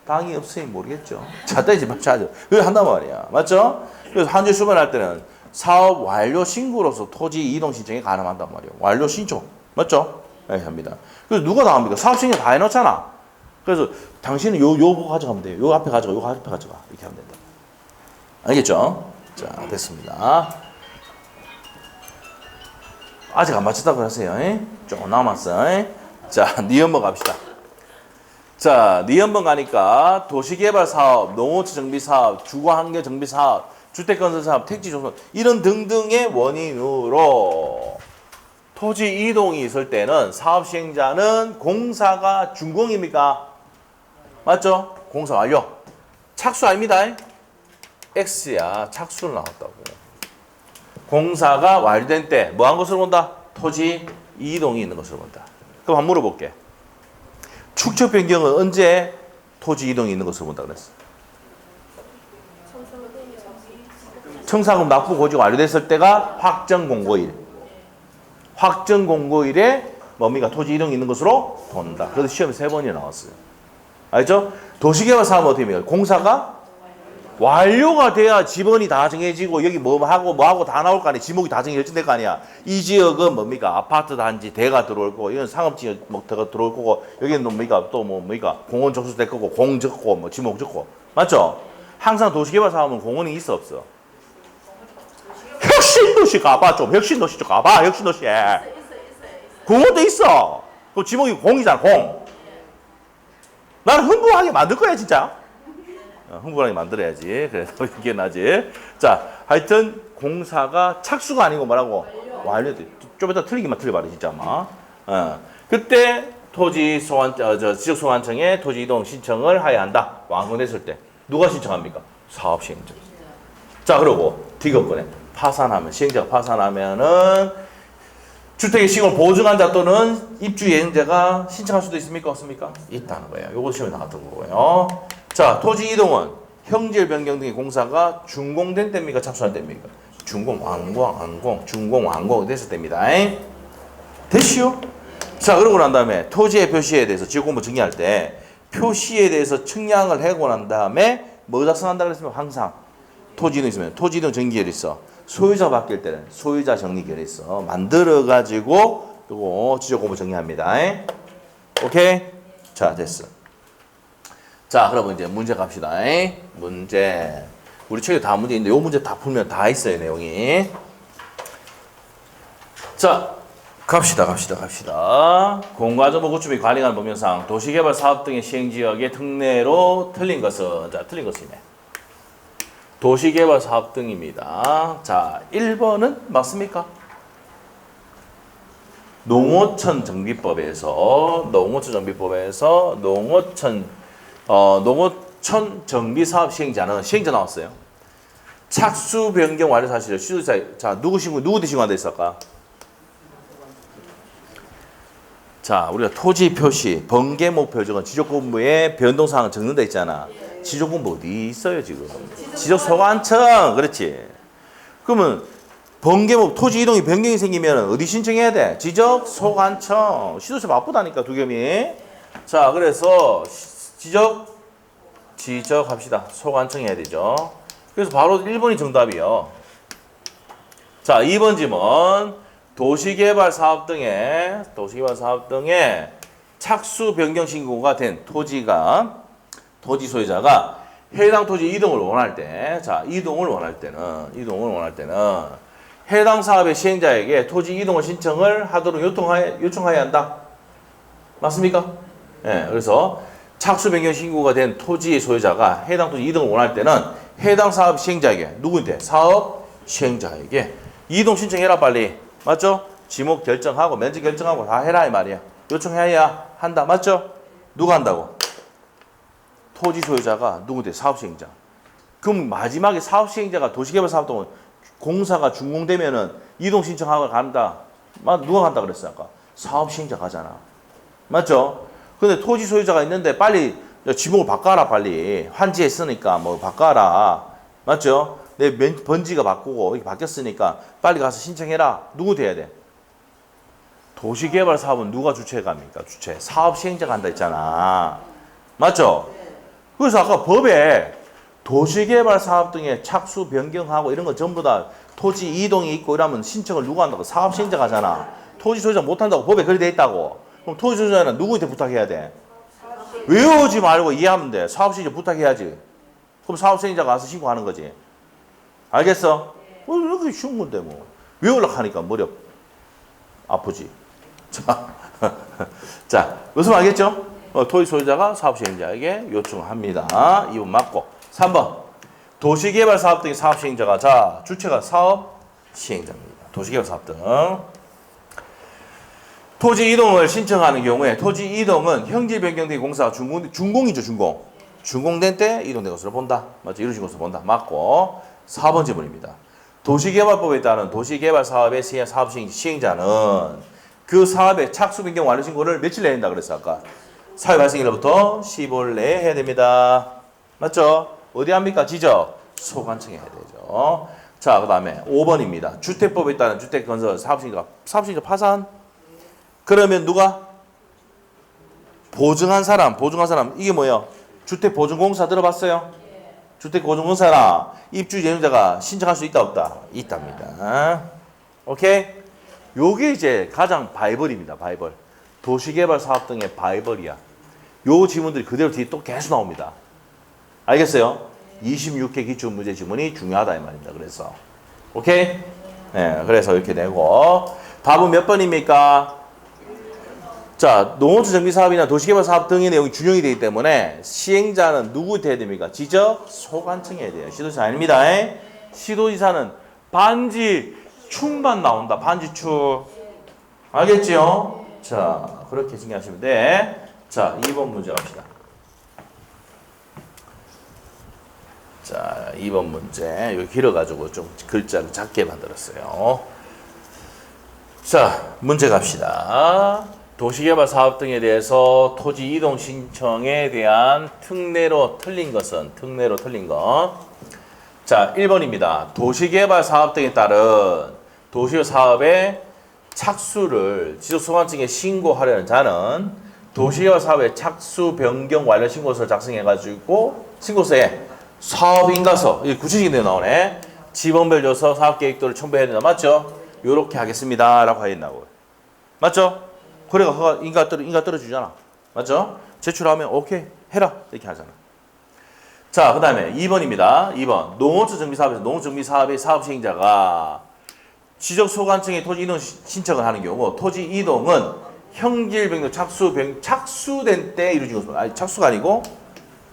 땅이 없으니 모르겠죠. 자, 떼지 마차죠. 그걸 한단 말이야. 맞죠? 그래서 한주 수반할 때는 사업 완료 신고로서 토지 이동 신청이 가능하단 말이에요. 완료 신청. 맞죠? 네, 합니다. 그래서 누가 다 합니까? 사업 신청 다 해놓잖아. 그래서 당신은 요 가져가면 돼요. 요 앞에 가져가, 요 앞에 가져가. 이렇게 하면 된다. 알겠죠? 자, 됐습니다. 아직 안 맞췄다고 하세요. 조금 남았어. 자, 니은번 갑시다. 자, 니은번 가니까 도시개발 사업, 농어촌 정비 사업, 주거환경 정비 사업, 주택건설 사업, 택지 조성 이런 등등의 원인으로 토지 이동이 있을 때는 사업 시행자는 공사가 준공입니까? 맞죠? 공사 완료. 착수 아닙니다. X야. 착수를 나왔다고. 공사가 완료된 때 뭐 한 것으로 본다? 토지 이동이 있는 것으로 본다. 그럼 한번 물어볼게. 축척 변경은 언제 토지 이동이 있는 것으로 본다 그랬어? 청사금 납부 고지가 완료됐을 때가 확정 공고일. 확정 공고일에 뭡니까? 토지 이동이 있는 것으로 본다. 그래서 시험에 3번이 나왔어요. 알죠? 도시개발 사업은 어떻게 됩니까? 공사가 완료가 돼야 지번이 다 정해지고 여기 뭐 하고 다 나올 거 아니야. 지목이 다 정해질 거 아니야. 이 지역은 뭡니까? 아파트 단지 대가 들어올 거고 이건 상업지역 뭐가 들어올 거고 여기는 뭡니까? 또 뭡니까? 공원 접수될 거고 공 적고 뭐 지목 적고 맞죠? 항상 도시개발 사업은 공원이 있어 없어? 혁신도시 가봐 좀. 혁신도시 좀 가봐. 혁신도시에 공원도 있어. 그 지목이 공이잖아. 공. 나는 흥분하게 만들 거야 진짜. 흥분하게 만들어야지. 그래서 이게 나지. 자, 하여튼 공사가 착수가 아니고 뭐라고? 완료. 좀 이따 틀리기만 틀려봐라 진짜 아마. 그때 토지 소환, 지적 소환청에 토지 이동 신청을 하여야 한다. 완공됐을 때 누가 신청합니까? 사업 시행자. 자, 그리고 디귿번에 파산하면 시행자가 파산하면은 주택의 시공을 보증한 자 또는 입주 예정자가 신청할 수도 있습니까? 없습니까? 있다는 거예요. 요거 시험에 나왔던 거고요. 자, 토지 이동은 형질 변경 등의 공사가 준공된 때입니까? 착수한 때입니까? 준공, 완공, 준공, 완공 됐을 때입니다. 됐시요? 자, 그러고 난 다음에 토지의 표시에 대해서 지역공부 정의할 때 표시에 대해서 측량을 하고 난 다음에 뭐 작성한다 그랬으면 항상 토지 이동 있으면 토지 이동 정기결이 있어. 소유자 바뀔 때는 소유자 정리결이 있어. 만들어가지고 요거 지적공부 정리합니다. 오케이? 자, 됐어. 자, 그럼 이제 문제 갑시다. 문제. 우리 책에 다 문제 있는데 요 문제 다 풀면 다 있어요, 내용이. 자, 갑시다. 공과정보 구축 및 관리관 법령상 도시개발 사업 등의 시행지역의 특례로 틀린 것은, 자, 틀린 것이네. 도시개발 사업 등입니다. 자, 1번은 맞습니까? 농어촌 정비법에서 농어촌 정비사업 시행자는 시행자 나왔어요. 착수 변경 완료 사실을 시도자. 자, 누구한테 신고한다 했을까? 자, 우리가 토지 표시, 번개 목표 적은 지적공부에 변동사항을 적는 데 있잖아. 지적공부 어디 있어요, 지금? 지적소관청. 그렇지. 그러면 번개목, 토지 이동이 변경이 생기면 어디 신청해야 돼? 지적소관청. 시도자 바쁘다니까, 두 겸이. 자, 그래서 지적합시다. 소관청 해야 되죠. 그래서 바로 1번이 정답이요. 자, 2번 지문. 도시개발 사업 등의 착수 변경 신고가 된 토지 소유자가 해당 토지 이동을 원할 때, 자, 이동을 원할 때는 해당 사업의 시행자에게 토지 이동을 신청을 하도록 요청하여야 한다. 맞습니까? 예, 그래서 착수 변경 신고가 된 토지 소유자가 해당 토지 이동을 원할 때는 해당 사업 시행자에게, 누구한테? 사업 시행자에게 이동 신청해라 빨리. 맞죠? 지목 결정하고 면적 결정하고 다 해라 이 말이야. 요청해야 한다. 맞죠? 누가 한다고? 토지 소유자가 누구인데? 사업 시행자. 그럼 마지막에 사업 시행자가 도시개발 사업동은 공사가 준공되면은 이동 신청하고 간다. 누가 간다 그랬어 아까? 사업 시행자 가잖아. 맞죠? 근데 토지 소유자가 있는데 빨리 지목을 바꿔라 빨리. 환지했으니까 뭐 바꿔라. 맞죠? 내 번지가 바꾸고 이렇게 바뀌었으니까 빨리 가서 신청해라. 누구 돼야 돼? 도시개발 사업은 누가 주최 갑니까? 주최. 사업 시행자가 한다 했잖아. 맞죠? 그래서 아까 법에 도시개발 사업 등의 착수 변경하고 이런 거 전부 다 토지 이동이 있고 이러면 신청을 누가 한다고? 사업 시행자가 하잖아. 토지 소유자 못 한다고 법에 그리 돼 있다고. 그럼 토지 소유자는 누구한테 부탁해야 돼? 외우지 말고 이해하면 돼. 사업 시행자 부탁해야지. 그럼 사업 시행자가 가서 신고하는 거지. 알겠어? 이렇게 쉬운 건데 뭐. 외우려고 하니까 머리 아프지. 자, 무슨 알겠죠? 토지 소유자가 사업 시행자에게 요청합니다. 2번 맞고. 3번. 도시개발 사업 등의 사업 시행자가, 자, 주체가 사업 시행자입니다. 도시개발 사업 등. 토지 이동을 신청하는 경우에 토지 이동은 형질 변경 등의 공사가 준공이죠, 준공. 준공된 때 이동된 것으로 본다. 맞죠? 이루어진 것으로 본다. 맞고. 4번 질문입니다. 도시개발법에 따른 도시개발 사업의 사업 시행자는 그 사업의 착수 변경 완료 신고를 며칠 내에 한다 그랬어 아까? 사회 발생일로부터 15일 내에 해야 됩니다. 맞죠? 어디 합니까? 지적 소관청에 해야 되죠. 자, 그 다음에 5번입니다. 주택법에 따른 주택건설 사업 시행자 파산. 그러면 누가? 보증한 사람. 이게 뭐예요? 주택보증공사 들어봤어요? 주택보증공사나 입주 예정자가 신청할 수 있다 없다? 있답니다. 오케이? 요게 이제 가장 바이블입니다. 바이블. 도시개발 사업 등의 바이블이야. 요 지문들이 그대로 뒤에 또 계속 나옵니다. 알겠어요? 26회 기출문제 지문이 중요하다 이 말입니다. 그래서 오케이? 네, 그래서 이렇게 내고 답은 몇 번입니까? 자, 농어촌 정비 사업이나 도시개발 사업 등의 내용이 준용이 되기 때문에 시행자는 누구한테 해야 됩니까? 지적 소관청에 해야 돼요. 시도지사 아닙니다. 시도지사는 반지 충만 나온다. 반지충. 알겠지요? 자, 그렇게 생각하시면 돼. 자, 2번 문제 갑시다. 자, 2번 문제. 여기 길어가지고 좀 글자를 작게 만들었어요. 자, 문제 갑시다. 도시개발 사업 등에 대해서 토지 이동 신청에 대한 특례로 틀린 것은 특례로 틀린 것. 자, 1번입니다. 도시개발 사업 등에 따른 도시개발 사업의 착수를 지적소관청에 신고하려는 자는 도시개발 사업의 착수 변경 완료 신고서를 작성해가지고 신고서에 사업인가서 이게 구체적인 데 나오네. 지번별 조서 사업계획도를 첨부해야 된다. 맞죠? 요렇게 하겠습니다. 라고 하겠나고. 맞죠? 그래가 인가 떨어주잖아. 맞죠? 제출하면 오케이 해라. 이렇게 하잖아. 자, 그 다음에 2번입니다. 2번. 농어촌 정비사업에서 농어촌 정비사업의 사업 시행자가 지적소관청에 토지 이동 신청을 하는 경우 토지 이동은 형질 변경 착수된 때 이루어진 것입니다. 아니, 착수가 아니고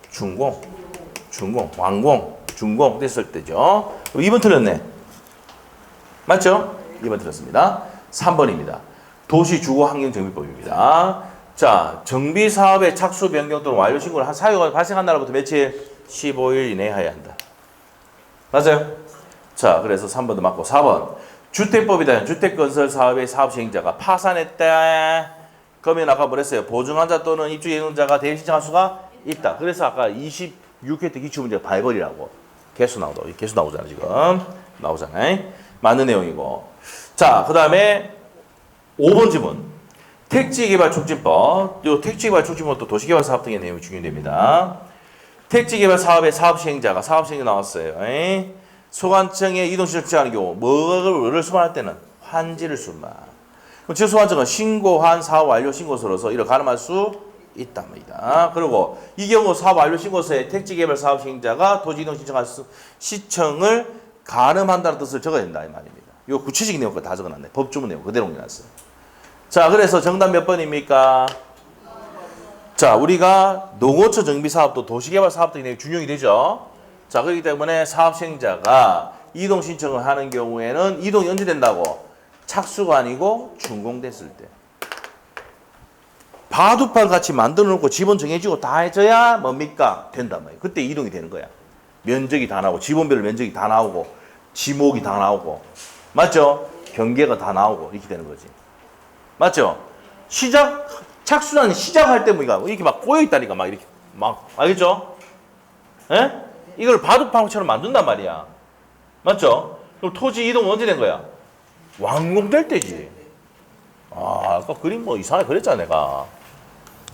준공, 완공, 준공 됐을 때죠. 2번 틀렸네. 맞죠? 2번 틀렸습니다. 3번입니다. 도시주거환경정비법입니다. 자, 정비사업의 착수 변경 또는 완료 신고를 한 사유가 발생한 날로부터 며칠? 15일 이내에 해야 한다. 맞아요? 자, 그래서 3번도 맞고 4번. 주택법이다. 주택건설사업의 사업시행자가 파산했다. 그러면 아까 뭐랬어요? 보증환자 또는 입주예정자가 대행 신청할 수가 있다. 그래서 아까 26회 때 기출문제가 발벌이라고. 개수 나오잖아, 지금. 나오잖아요. 맞는 내용이고. 자, 그 다음에 5번 지문. 택지개발촉진법. 이 택지개발촉진법도 도시개발 사업 등의 내용이 중요됩니다. 택지개발 사업의 사업시행자가 사업시행자 나왔어요. 소관청에 이동신청하는 경우 뭐를 수반할 때는 환지를 수반. 지적소관청은 신고한 사업 완료 신고서로서 이를 가름할 수 있답니다. 그리고 이 경우 사업 완료 신고서에 택지개발 사업 시행자가 토지 이동 신청할 시청을 가름한다는 뜻을 적어야 된다 이 말입니다. 이거 구체적인 내용을 다 적어놨네. 법조문 내용 그대로 옮겨놨어요. 자, 그래서 정답 몇 번입니까? 자, 우리가 농어촌 정비사업도 도시개발 사업도 내용이 준용이 되죠. 자, 그렇기 때문에 사업 시행자가 이동 신청을 하는 경우에는 이동이 언제 된다고? 착수가 아니고 준공됐을 때. 바둑판 같이 만들어 놓고 지번 정해지고 다 해줘야 뭡니까? 된단 말이에요. 그때 이동이 되는 거야. 면적이 다 나오고 지번별 면적이 다 나오고 지목이 다 나오고 맞죠? 경계가 다 나오고 이렇게 되는 거지. 맞죠? 착수는 시작할 때 뭐가 이렇게 막 꼬여 있다니까 막 이렇게 막 알겠죠? 예? 이걸 바둑판처럼 만든단 말이야. 맞죠? 그럼 토지 이동은 언제 된 거야? 완공될 때지. 아, 아까 그림 뭐 이상하게 그랬잖아, 내가.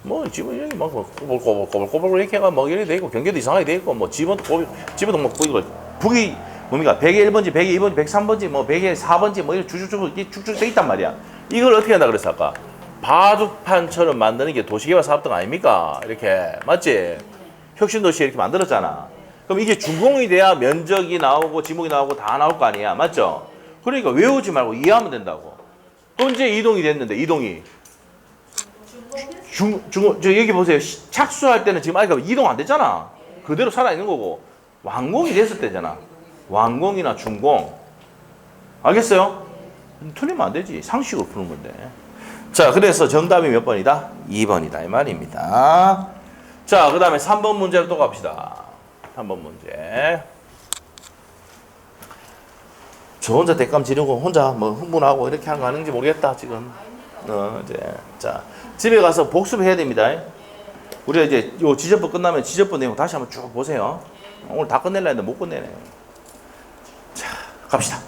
뭐, 집은 여기 막, 꼬불꼬불 이렇게 해가 뭐, 이렇게 돼 있고, 경계도 이상하게 돼 있고, 뭐, 집은 뭐, 이거, 북이, 뭡니까? 100에 1번지, 100에 2번지, 103번지, 뭐, 100에 4번지, 뭐, 이렇게 쭉쭉 돼 있단 말이야. 이걸 어떻게 한다 그랬어, 아까? 바둑판처럼 만드는 게 도시개발 사업등 아닙니까? 이렇게. 맞지? 혁신도시 이렇게 만들었잖아. 그럼 이게 준공이 돼야 면적이 나오고, 지목이 나오고 다 나올 거 아니야. 맞죠? 그러니까 외우지 말고 이해하면 된다고. 언제 이동이 됐는데, 이동이. 저 여기 보세요. 착수할 때는 지금 아직 이동 안 됐잖아. 그대로 살아있는 거고. 완공이 됐을 때잖아. 완공이나 준공. 알겠어요? 틀리면 안 되지. 상식으로 푸는 건데. 자, 그래서 정답이 몇 번이다? 2번이다. 이 말입니다. 자, 그 다음에 3번 문제로 또 갑시다. 3번 문제. 저 혼자 대감 지르고 혼자 뭐 흥분하고 이렇게 하는 거 아닌지 모르겠다, 지금. 이제. 자, 집에 가서 복습해야 됩니다. 우리가 이제 요 지적법 끝나면 지적법 내용 다시 한번 쭉 보세요. 오늘 다 끝낼라 했는데 못 끝내네. 자, 갑시다.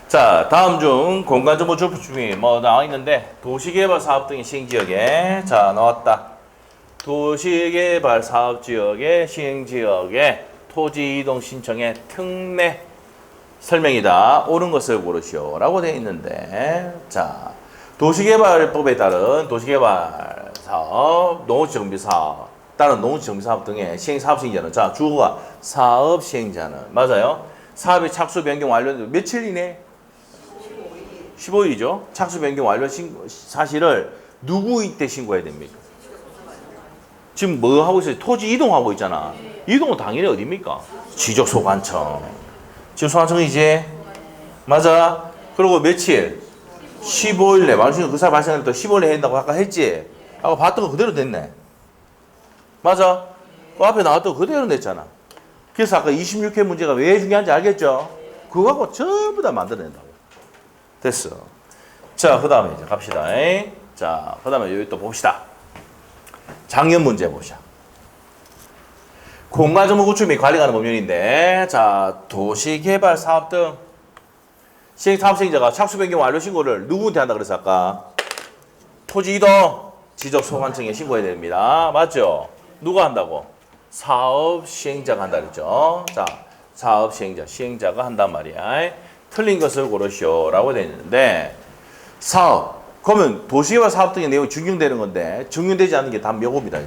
자, 다음 중 공간정보 주품이 뭐 나와 있는데 도시개발 사업 등의 시행지역에 자 나왔다. 도시개발 사업지역의 시행지역에 토지 이동 신청의 특례 설명이다. 옳은 것을 고르시오 라고 되어 있는데 자 도시개발법에 따른 도시개발 사업, 농어촌정비사업 따른 농어촌정비사업 등의 시행사업 시행자는 자 주어가 사업 시행자는 맞아요. 사업의 착수 변경 완료 며칠 이내? 15일이죠. 착수 변경 완료 사실을 누구한테 신고해야 됩니까? 지금 뭐 하고 있어요? 토지 이동하고 있잖아. 이동은 당연히 어디입니까? 지적소관청. 지금 소관청이지? 맞아. 그리고 며칠? 15일 내 만수는 그 사람 발생할 때 15일에 해야 된다고 아까 했지? 아까 봤던 거 그대로 됐네. 맞아. 그 앞에 나왔던 거 그대로 냈잖아. 그래서 아까 26회 문제가 왜 중요한지 알겠죠? 그거 갖고 전부 다 만들어낸다고. 됐어. 자, 그 다음에 이제 갑시다. 자, 그 다음에 여기 또 봅시다. 작년 문제 보자. 공간정보 구축 및 관리하는 법률인데, 자, 도시개발 사업 등 시행 사업 시행자가 착수 변경 완료 신고를 누구한테 한다 그랬어 아까? 토지 이동 지적 소관청에 신고해야 됩니다. 맞죠? 누가 한다고? 사업 시행자가 한다 그랬죠. 자, 사업 시행자가 한단 말이야. 틀린 것을 고르시오라고 되어 있는데, 사업. 그러면 도시개발 사업 등의 내용이 적용되는 건데, 적용되지 않는 게 다 요겁니다.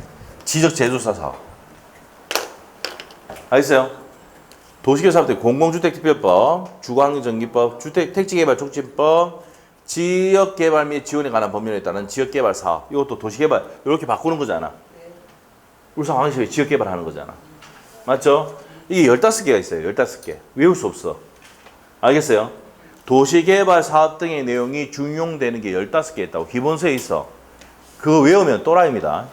지적 제조사 사업. 알겠어요? 도시개발 사업 등 공공주택특별법, 주거환경정비법, 택지개발 촉진법, 지역개발 및 지원에 관한 법률에 따른 지역개발 사업. 이것도 도시개발 이렇게 바꾸는 거잖아. 울산 광역시에 지역개발 하는 거잖아. 맞죠? 이게 15개가 있어요. 15개. 외울 수 없어. 알겠어요? 도시개발 사업 등의 내용이 준용되는 게 15개 있다고 기본서에 있어. 그거 외우면 또라이입니다.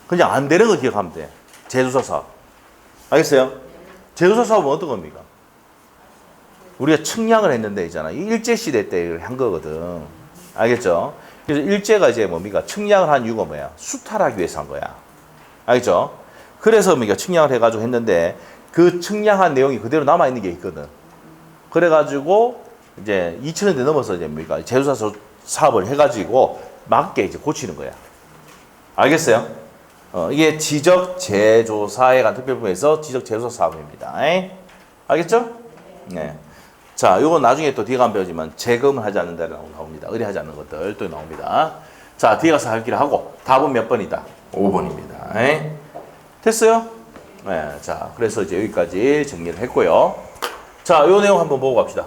그냥 안 되는 거 기억하면 돼. 제조사 사업. 알겠어요? 제조사 사업은 어떤 겁니까? 우리가 측량을 했는데 있잖아. 일제시대 때 한 거거든. 알겠죠? 그래서 일제가 이제 뭡니까? 측량을 한 이유가 뭐야? 수탈하기 위해서 한 거야. 알겠죠? 그래서 우리가 측량을 해가지고 했는데 그 측량한 내용이 그대로 남아있는 게 있거든. 그래가지고 이제 2000년대 넘어서 이제 뭡니까? 제조사 사업을 해가지고 맞게 이제 고치는 거야. 알겠어요? 이게 지적 제조사에 관한 특별부에서 지적 제조사 사업입니다. 알겠죠? 네. 자, 요건 나중에 또 뒤에 가면 배우지만 재검을 하지 않는 데라고 나옵니다. 의뢰하지 않는 것들 또 나옵니다. 자, 뒤에 가서 할기를 하고 답은 몇 번이다? 5번입니다. 됐어요? 네. 자, 그래서 이제 여기까지 정리를 했고요. 자, 요 내용 한번 보고 갑시다.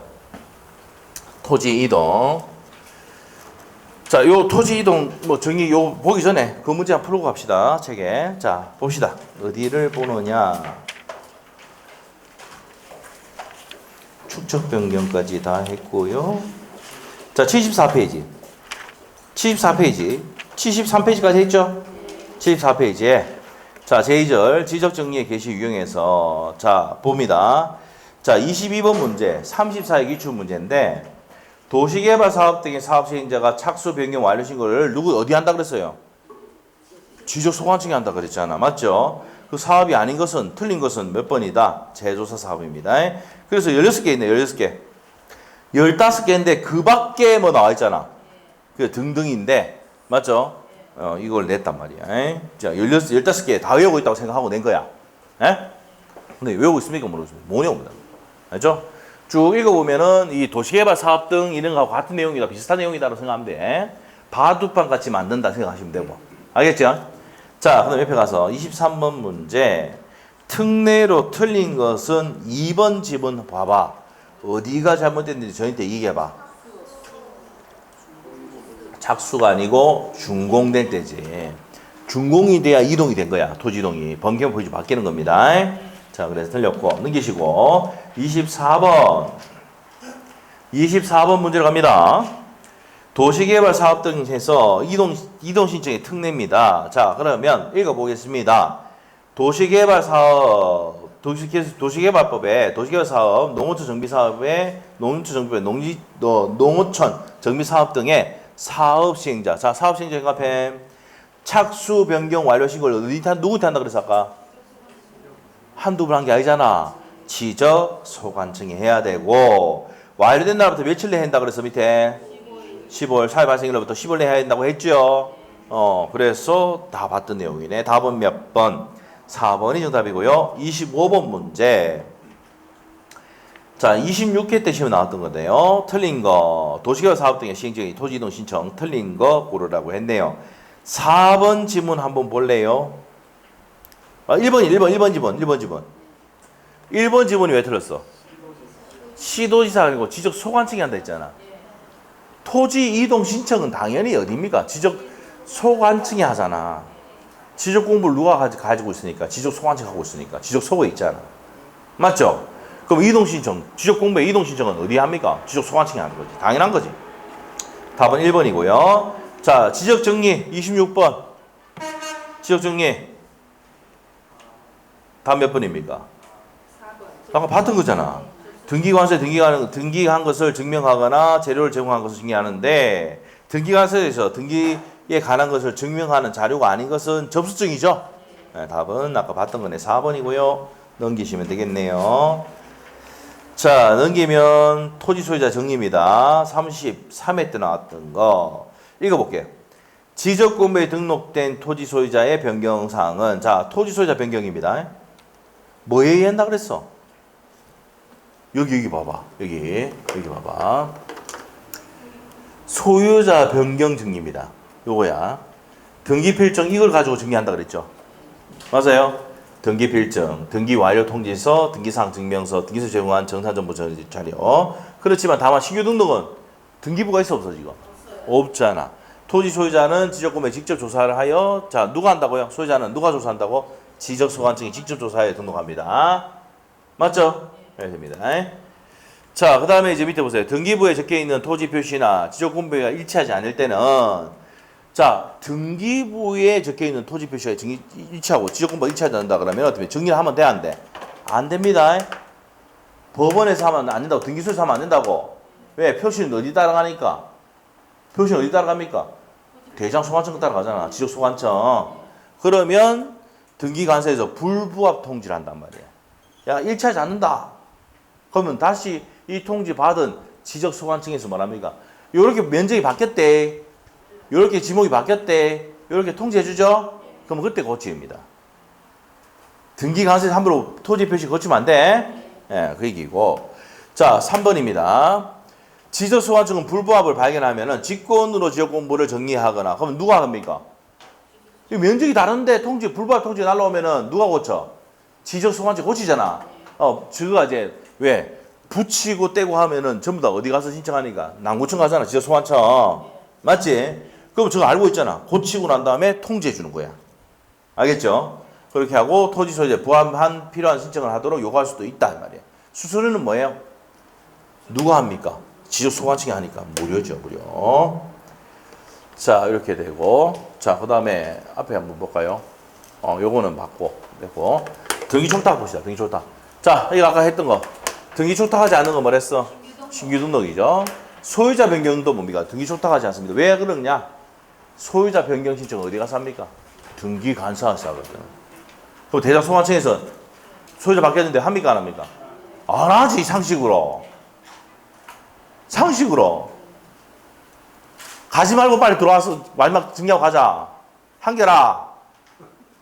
토지 이동. 자, 요 토지 이동 뭐 정리 요 보기 전에 그 문제 한번 풀고 갑시다. 책에. 자, 봅시다. 어디를 보느냐. 축척 변경까지 다 했고요. 자, 74페이지. 74페이지. 73페이지까지 했죠? 74페이지에. 자, 제2절 지적 정리의 개시 유형에서 자, 봅니다. 자, 22번 문제, 34의 기출 문제인데 도시개발 사업 등의 사업 시행자가 착수 변경 완료 신고를 어디 한다 그랬어요? 지적 소관청이 한다 그랬잖아. 맞죠? 그 사업이 아닌 것은 틀린 것은 몇 번이다? 제조사 사업입니다. 그래서 16개 있네. 16개. 15개인데 그 밖에 뭐 나와 있잖아. 그 등등인데 맞죠? 이걸 냈단 말이야. 자, 15개 다 외우고 있다고 생각하고 낸 거야. 근데 외우고 있습니까? 모르겠습니다. 못 외웁니다. 알죠? 쭉 읽어보면은 이 도시개발 사업 등 이런 거하고 같은 내용이다, 비슷한 내용이다라고 생각하면 돼. 바둑판 같이 만든다 생각하시면 되고. 알겠죠? 자, 그다음 옆에 가서 23번 문제. 특례로 틀린 것은 2번 지문 봐봐. 어디가 잘못됐는지 저한테 얘기해봐. 착수가 아니고 준공될 때지. 준공이 돼야 이동이 된 거야. 토지 이동이. 번개만 보이지 바뀌는 겁니다. 자, 그래서 틀렸고 넘기시고 24번 24번 문제로 갑니다. 도시개발 사업 등에서 이동 신청이 특례입니다. 자, 그러면 읽어보겠습니다. 도시개발 사업 도시개발법에 도시개발 사업 농어촌 정비 사업에 농어촌 정비 사업 등의 사업 시행자. 자, 사업 시행자 앞에 착수 변경 완료 신고를 누구한테 한다 그랬어 아까? 한두 번 한 게 아니잖아. 지적 소관청이 해야 되고 완료된 날부터 며칠 내에 한다 그래서 밑에 10월 사회 발생일로부터 10월 내에 해야 된다고 했죠. 그래서 다 봤던 내용이네. 답은 몇 번? 4번이 정답이고요. 25번 문제. 자, 26회 때 시험에 나왔던 건데요. 틀린 거 도시개발 사업 등의 시행적인 토지 이동 신청 틀린 거 고르라고 했네요. 4번 지문 한번 볼래요? 1번 지문. 1번 지문이 왜 틀렸어? 시도지사가 아니고 지적 소관청이 한다 했잖아. 토지 이동 신청은 당연히 어디입니까? 지적 소관청이 하잖아. 지적 공부를 누가 가지고 있으니까? 지적 소관청이 하고 있으니까. 지적 소가 있잖아. 맞죠? 그럼 이동 신청, 지적 공부의 이동 신청은 어디 합니까? 지적 소관청이 하는 거지. 당연한 거지. 답은 1번이고요. 자, 지적 정리 26번. 지적 정리. 답 몇 번입니까? 4번. 아까 봤던 거잖아. 등기관서에 등기한 것을 증명하거나 재료를 제공한 것을 증명하는데 등기관서에서 등기에 관한 것을 증명하는 자료가 아닌 것은 접수증이죠. 네, 답은 아까 봤던 거네. 4번이고요. 넘기시면 되겠네요. 자, 넘기면 토지 소유자 정리입니다. 33회 때 나왔던 거 읽어볼게요. 지적공부에 등록된 토지 소유자의 변경사항은 자, 토지 소유자 변경입니다. 뭐에 의한다 그랬어? 여기 봐봐. 여기 봐봐. 소유자 변경 증입니다. 요거야. 등기필증 이걸 가지고 증명한다 그랬죠. 맞아요. 등기필증, 등기완료 통지서, 등기사항 증명서, 등기소 제공한 정산정보 자료. 그렇지만 다만 신규 등록은 등기부가 있어 없어 지금? 없잖아. 토지 소유자는 지적공부에 직접 조사를 하여 자 누가 한다고요? 소유자는 누가 조사한다고? 지적소관청이 직접 조사하여 등록합니다. 맞죠? 네, 됩니다. 자, 그 다음에 이제 밑에 보세요. 등기부에 적혀있는 토지 표시나 지적공부가 일치하지 않을 때는 자, 등기부에 적혀있는 토지 표시가 일치하고 지적공부가 일치하지 않는다 그러면 어떻게 정리를 하면 돼? 안 돼? 안 됩니다. 법원에서 하면 안 된다고. 등기소에서 하면 안 된다고. 왜? 표시는 어디 따라가니까? 표시는 어디 따라갑니까? 대장소관청 따라가잖아. 지적소관청. 그러면 등기관서에서 불부합 통지를 한단 말이야. 야, 일치하지 않는다. 그러면 다시 이 통지 받은 지적소관청에서 뭐랍니까? 요렇게 면적이 바뀌었대. 요렇게 지목이 바뀌었대. 요렇게 통지해주죠? 그럼 그때 고치입니다. 등기관서에서 함부로 토지 표시 거치면 안 돼. 예, 그 얘기고. 자, 3번입니다. 지적소관청은 불부합을 발견하면은 직권으로 지적공부를 정리하거나, 그러면 누가 합니까? 면적이 다른데 불부합 통지 날라오면은 누가 고쳐? 지적소관청 고치잖아. 저거가 이제 왜? 붙이고 떼고 하면은 전부 다 어디 가서 신청하니까? 남구청 가잖아. 지적소관청. 맞지? 그럼 저거 알고 있잖아. 고치고 난 다음에 통지해 주는 거야. 알겠죠? 그렇게 하고 토지 소유자에 부합한 필요한 신청을 하도록 요구할 수도 있다 이 말이야. 수수료는 뭐예요? 누가 합니까? 지적소관청이 하니까 무료죠. 무료. 자, 이렇게 되고 자, 그 다음에 앞에 한번 볼까요? 요거는 받고 되고 등기촉탁 봅시다. 등기촉탁. 자, 이거 아까 했던 거 등기촉탁하지 않은 거 뭐랬어? 신규 등록이죠. 소유자 변경도 뭡니까? 등기촉탁하지 않습니다. 왜 그러냐? 소유자 변경 신청 어디 가서 합니까? 등기관서에서 하거든. 그럼 대장소관청에서 소유자 바뀌었는데 합니까? 안 합니까? 안 하지. 상식으로 가지 말고 빨리 들어와서 마지막 증명하고 가자. 한결아.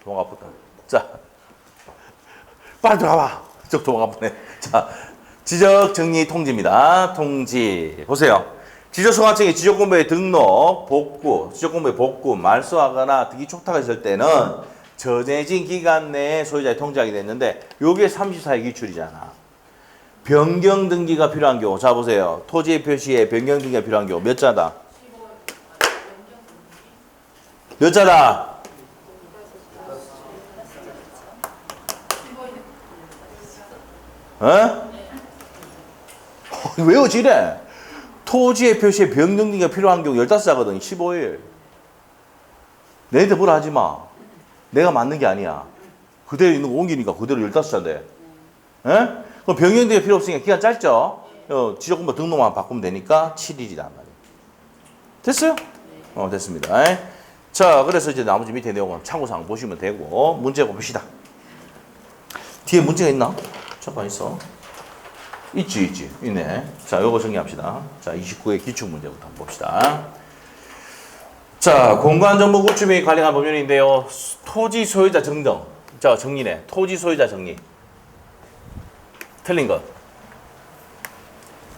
도망가 보다. 자, 빨리 들어와봐. 저 도망가 보네. 자, 지적 정리 통지입니다. 통지. 보세요. 지적소관청이 지적공부에 등록, 복구, 지적공부에 복구, 말소하거나 등기촉탁을 했을 때는 정해진 기간 내에 소유자에 통지하게 됐는데 요게 34일 기출이잖아. 변경 등기가 필요한 경우. 자, 보세요. 토지 표시에 변경 등기가 필요한 경우 몇 자다? 몇 자다? 왜 어지래? 토지의 표시에 변경 등기가 필요한 경우 15자거든. 15일. 내한테 뭐라 하지 마. 내가 맞는 게 아니야. 그대로 있는 거 옮기니까 그대로 15자인데. 그럼 변경 등기가 필요 없으니까 기간 짧죠? 지적공부 등록만 바꾸면 되니까 7일이란 말이에요. 됐어요? 됐습니다. 자, 그래서 이제 나머지 밑에 내용은 참고사항 보시면 되고, 문제 봅시다. 뒤에 문제가 있나? 잠깐 있어. 있지. 있네. 자, 요거 정리합시다. 자, 29의 기출문제부터 한번 봅시다. 자, 공간정보 구축 및 관리관 법률인데요. 토지 소유자 정정. 자, 정리네. 토지 소유자 정리. 틀린 것.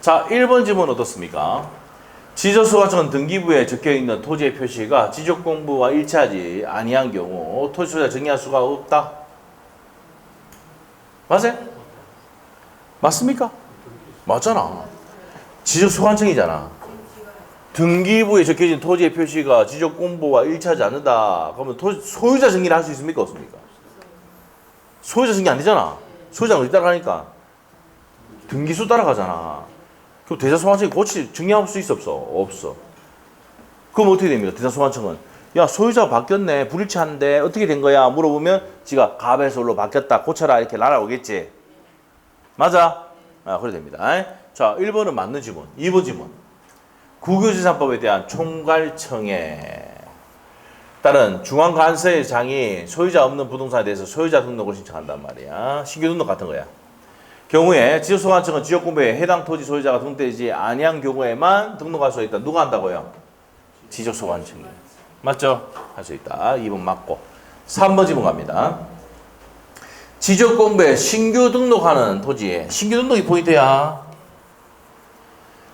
자, 1번 질문 어떻습니까? 지적소관청은 등기부에 적혀있는 토지의 표시가 지적공부와 일치하지 아니한 경우 토지 소유자 정리할 수가 없다. 맞아요? 맞습니까? 맞잖아. 지적소관청이잖아. 등기부에 적혀진 토지의 표시가 지적공부와 일치하지 않는다. 그러면 소유자 정리를 할 수 있습니까? 없습니까? 소유자 정리 안 되잖아. 소유자가 어디 따라가니까? 등기소 따라가잖아. 그럼 대자소환청이 정리할 수 있어 없어? 없어. 그럼 어떻게 됩니까? 대자소환청은 야 소유자가 바뀌었네. 불일치한데 어떻게 된 거야? 물어보면 지가 갑에서로 바뀌었다. 고쳐라 이렇게 날아오겠지. 맞아? 그래 됩니다. 자 1번은 맞는 지문. 2번 지문. 국유재산법에 대한 총괄청에 따른 중앙관세청이 소유자 없는 부동산에 대해서 소유자 등록을 신청한단 말이야. 신규 등록 같은 거야. 경우에 지적소관청은 지적공부에 해당 토지 소유자가 등록되지 아니한 경우에만 등록할 수 있다. 누가 한다고요? 지적소관청이. 맞죠? 할 수 있다. 2번 맞고. 3번 지문 갑니다. 지적공부에 신규 등록하는 토지에 신규 등록이 포인트야.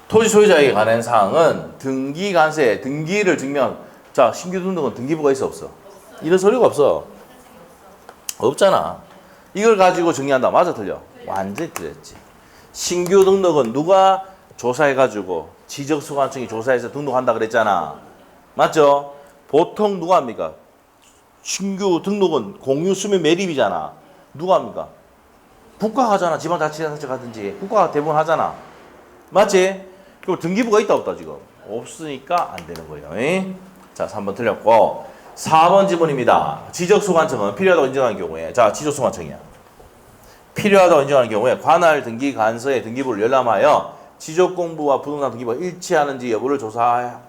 토지 소유자에게 관한 사항은 등기관세, 등기를 증명. 자, 신규 등록은 등기부가 있어 없어? 이런 서류가 없어. 없잖아. 이걸 가지고 정리한다. 맞아 틀려? 완전히 틀렸지. 신규 등록은 누가 조사해가지고 지적소관청이 조사해서 등록한다 그랬잖아. 맞죠? 보통 누가 합니까? 신규 등록은 공유수면 매립이잖아. 누가 합니까? 국가가 하잖아. 지방자치단체 가든지. 국가가 대부분 하잖아. 맞지? 그리고 등기부가 있다 없다 지금? 없으니까 안 되는 거예요. 자 3번 틀렸고 4번 지문입니다. 지적소관청은 필요하다고 인정한 경우에 자 지적소관청이야. 필요하다고 인정하는 경우에 관할 등기관서에 등기부를 열람하여 지적공부와 부동산 등기부가 일치하는지 여부를 조사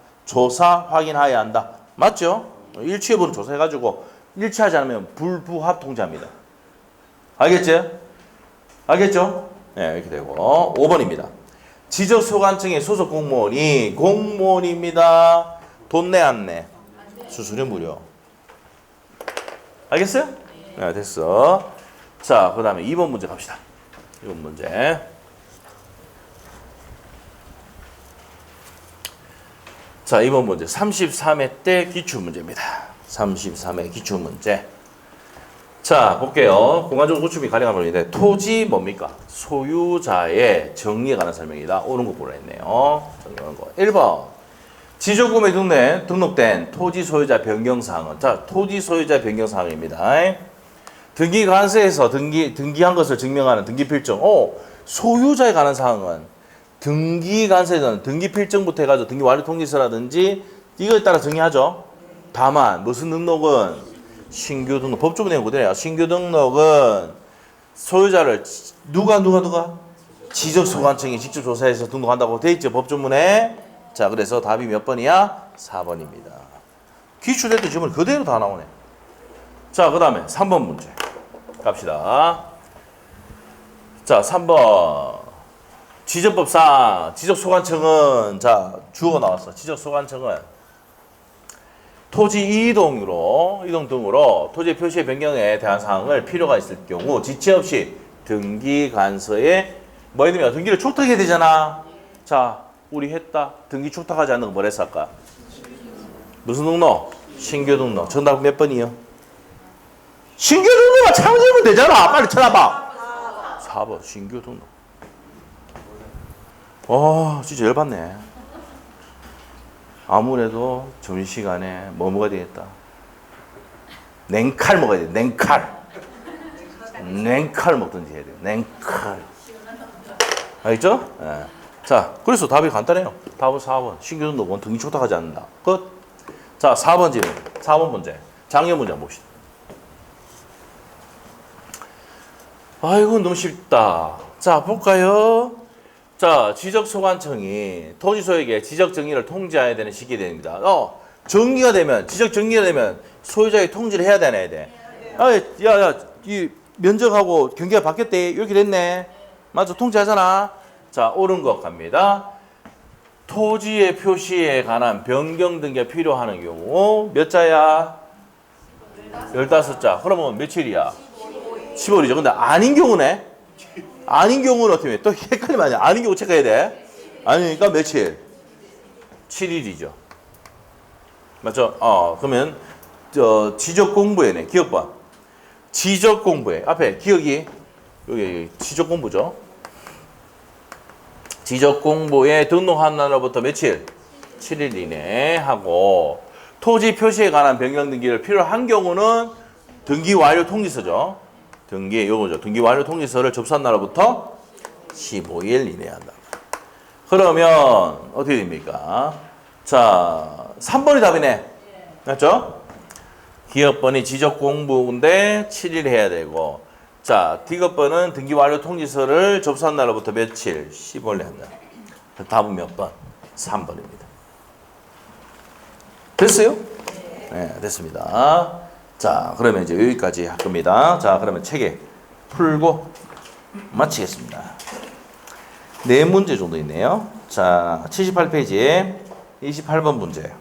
확인하여야 한다. 맞죠? 일치 여부를 조사해가지고 일치하지 않으면 불부합 통지합니다. 알겠지? 알겠죠? 네 이렇게 되고 5번입니다. 지적소관청의 소속 공무원입니다. 돈 내 안 내? 수수료 무료. 알겠어요? 네, 됐어. 자, 그 다음에 2번 문제 갑시다. 2번 문제. 자, 2번 문제. 33회 때 기출문제입니다. 33회 기출문제. 자, 볼게요. 공간적으로 구축이 가능한 법인데 토지 뭡니까? 소유자의 정리에 관한 설명이다. 옳은 거 보라 했네요. 정리하는 거. 1번. 지적구매 등록된 토지 소유자 변경 사항은 자, 토지 소유자 변경 사항입니다. 등기관세에서 등기한 것을 증명하는 등기필증. 소유자에 관한 사항은 등기관세는 등기필증부터 해가지고 등기완료통지서라든지 이거에 따라 정의하죠. 다만 무슨 등록은 신규 등록, 법조문 내용 그대로야. 신규 등록은 소유자를 누가 지적소관청이 직접 조사해서 등록한다고 돼 있죠 법조문에. 자 그래서 답이 몇 번이야? 4번입니다. 기출했던 질문 그대로 다 나오네. 자 그 다음에 3번 문제 갑시다. 자 3번 지적법상 지적소관청은 자 주어가 나왔어. 지적소관청은 토지 이동 등으로 토지 표시의 변경에 대한 사항을 필요가 있을 경우 지체 없이 등기관서에 뭐 있느냐 등기를 초탁해야 되잖아. 자 우리 했다. 등기 초탁하지 않는 거 뭐랬어 아까? 무슨 등록? 신규 등록. 정답 몇 번이요? 신규 등록만 참으면 되잖아. 빨리 찾아봐. 4번 신규 등록. 진짜 열받네. 아무래도 점심시간에 뭐 먹어야 되겠다. 냉칼 먹어야 돼. 냉칼. 냉칼 먹든지 해야 돼요. 냉칼. 알겠죠? 네. 자, 그래서 답이 간단해요. 답은 4번. 신규 등록은 등기 초탁하지 않는다. 끝. 자, 4번 질문. 4번 문제. 작년 문제 한번 봅시다. 아이고, 너무 쉽다. 자, 볼까요? 자, 지적소관청이 토지소유에게 지적정리를 통지해야 되는 시기가 됩니다. 정리가 되면, 지적정리가 되면 소유자에게 통지를 해야 되나, 해야 돼? 이 면적하고 경계가 바뀌었대. 이렇게 됐네. 맞아, 통지하잖아. 자, 옳은 것 갑니다. 토지의 표시에 관한 변경 등기가 필요하는 경우 몇 자야? 15자. 그러면 며칠이야? 15일이죠. 근데 아닌 경우네? 아닌 경우는 어떻게 해? 또 헷갈리면 아니야. 아닌 경우 체크해야 돼. 아니니까 며칠? 7일이죠. 맞죠? 그러면 지적공부에네. 기억 봐. 지적공부에 앞에 기억이 여기 지적공부죠. 지적공부에 등록한 날로부터 며칠? 7일 이내 하고 토지 표시에 관한 변경 등기를 필요한 경우는 등기 완료 통지서죠. 요거죠. 등기 완료 통지서를 접수한 날로부터 15일 이내에 한다. 그러면 어떻게 됩니까? 자, 3번이 답이네. 맞죠? 기업번이 지적 공부인데 7일 해야 되고, 자, D급번은 등기 완료 통지서를 접수한 날로부터 며칠? 15일 한다. 답은 몇 번? 3번입니다. 됐어요? 네, 됐습니다. 자, 그러면 이제 여기까지 할 겁니다. 자, 그러면 책에 풀고 마치겠습니다. 4문제 정도 있네요. 자, 78페이지에 28번 문제.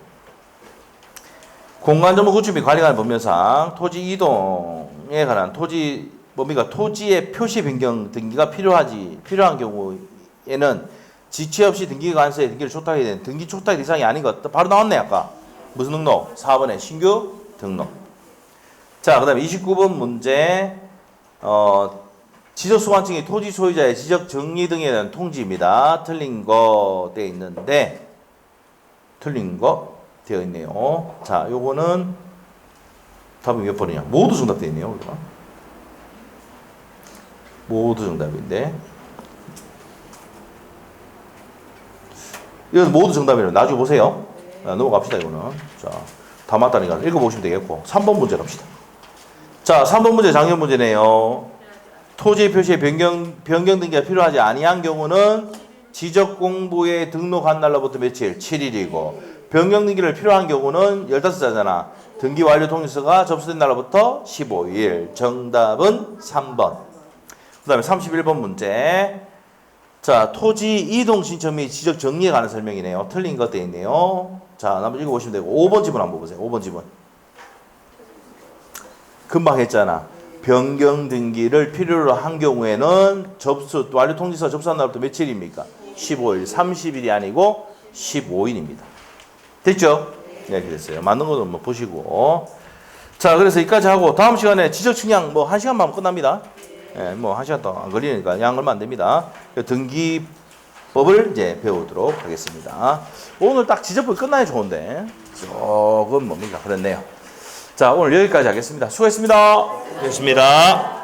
공간정보 구축 및 관리 관련 법령상 토지 이동에 관한 토지의 표시 변경 등기가 필요한 경우에는 지체 없이 등기 관서에 등기를 촉탁하게 되는 등기 촉탁 대상이 아닌 것. 바로 나왔네, 아까. 무슨 등록? 4번에 신규 등록. 자, 그 다음에 29번 문제. 지적소관청이 토지 소유자의 지적 정리 등에 대한 통지입니다. 틀린 거 되어 있는데, 틀린 거 되어 있네요. 자, 요거는 답이 몇 번이냐? 모두 정답 되어 있네요. 우리가. 모두 정답인데. 이건 모두 정답이에요. 나중에 보세요. 넘어갑시다, 이거는. 자, 다 맞다니까 읽어보시면 되겠고. 3번 문제 갑시다. 자, 3번 문제 작년 문제네요. 토지 표시에 변경 등기가 필요하지 아니한 경우는 지적 공부에 등록한 날로부터 며칠? 7일이고, 변경 등기를 필요한 경우는 15자잖아. 등기 완료 통지서가 접수된 날로부터 15일. 정답은 3번. 그 다음에 31번 문제. 자, 토지 이동 신청 및 지적 정리에 관한 설명이네요. 틀린 것 되어 있네요. 자, 한번 읽어보시면 되고, 5번 지문 한번 보세요. 5번 지문. 금방 했잖아. 변경 등기를 필요로 한 경우에는 완료 통지서 접수한 날부터 며칠입니까? 15일. 30일이 아니고 15일입니다. 됐죠? 네, 이렇게 됐어요. 맞는 것도 한번 보시고. 자, 그래서 여기까지 하고 다음 시간에 지적 측량 1시간만 끝납니다. 네, 1시간 동안 안 걸리니까 양 얼마 안 됩니다. 등기법을 이제 배우도록 하겠습니다. 오늘 딱 지적법이 끝나야 좋은데 조금 뭡니까? 그렇네요. 자, 오늘 여기까지 하겠습니다. 수고했습니다. 됐습니다.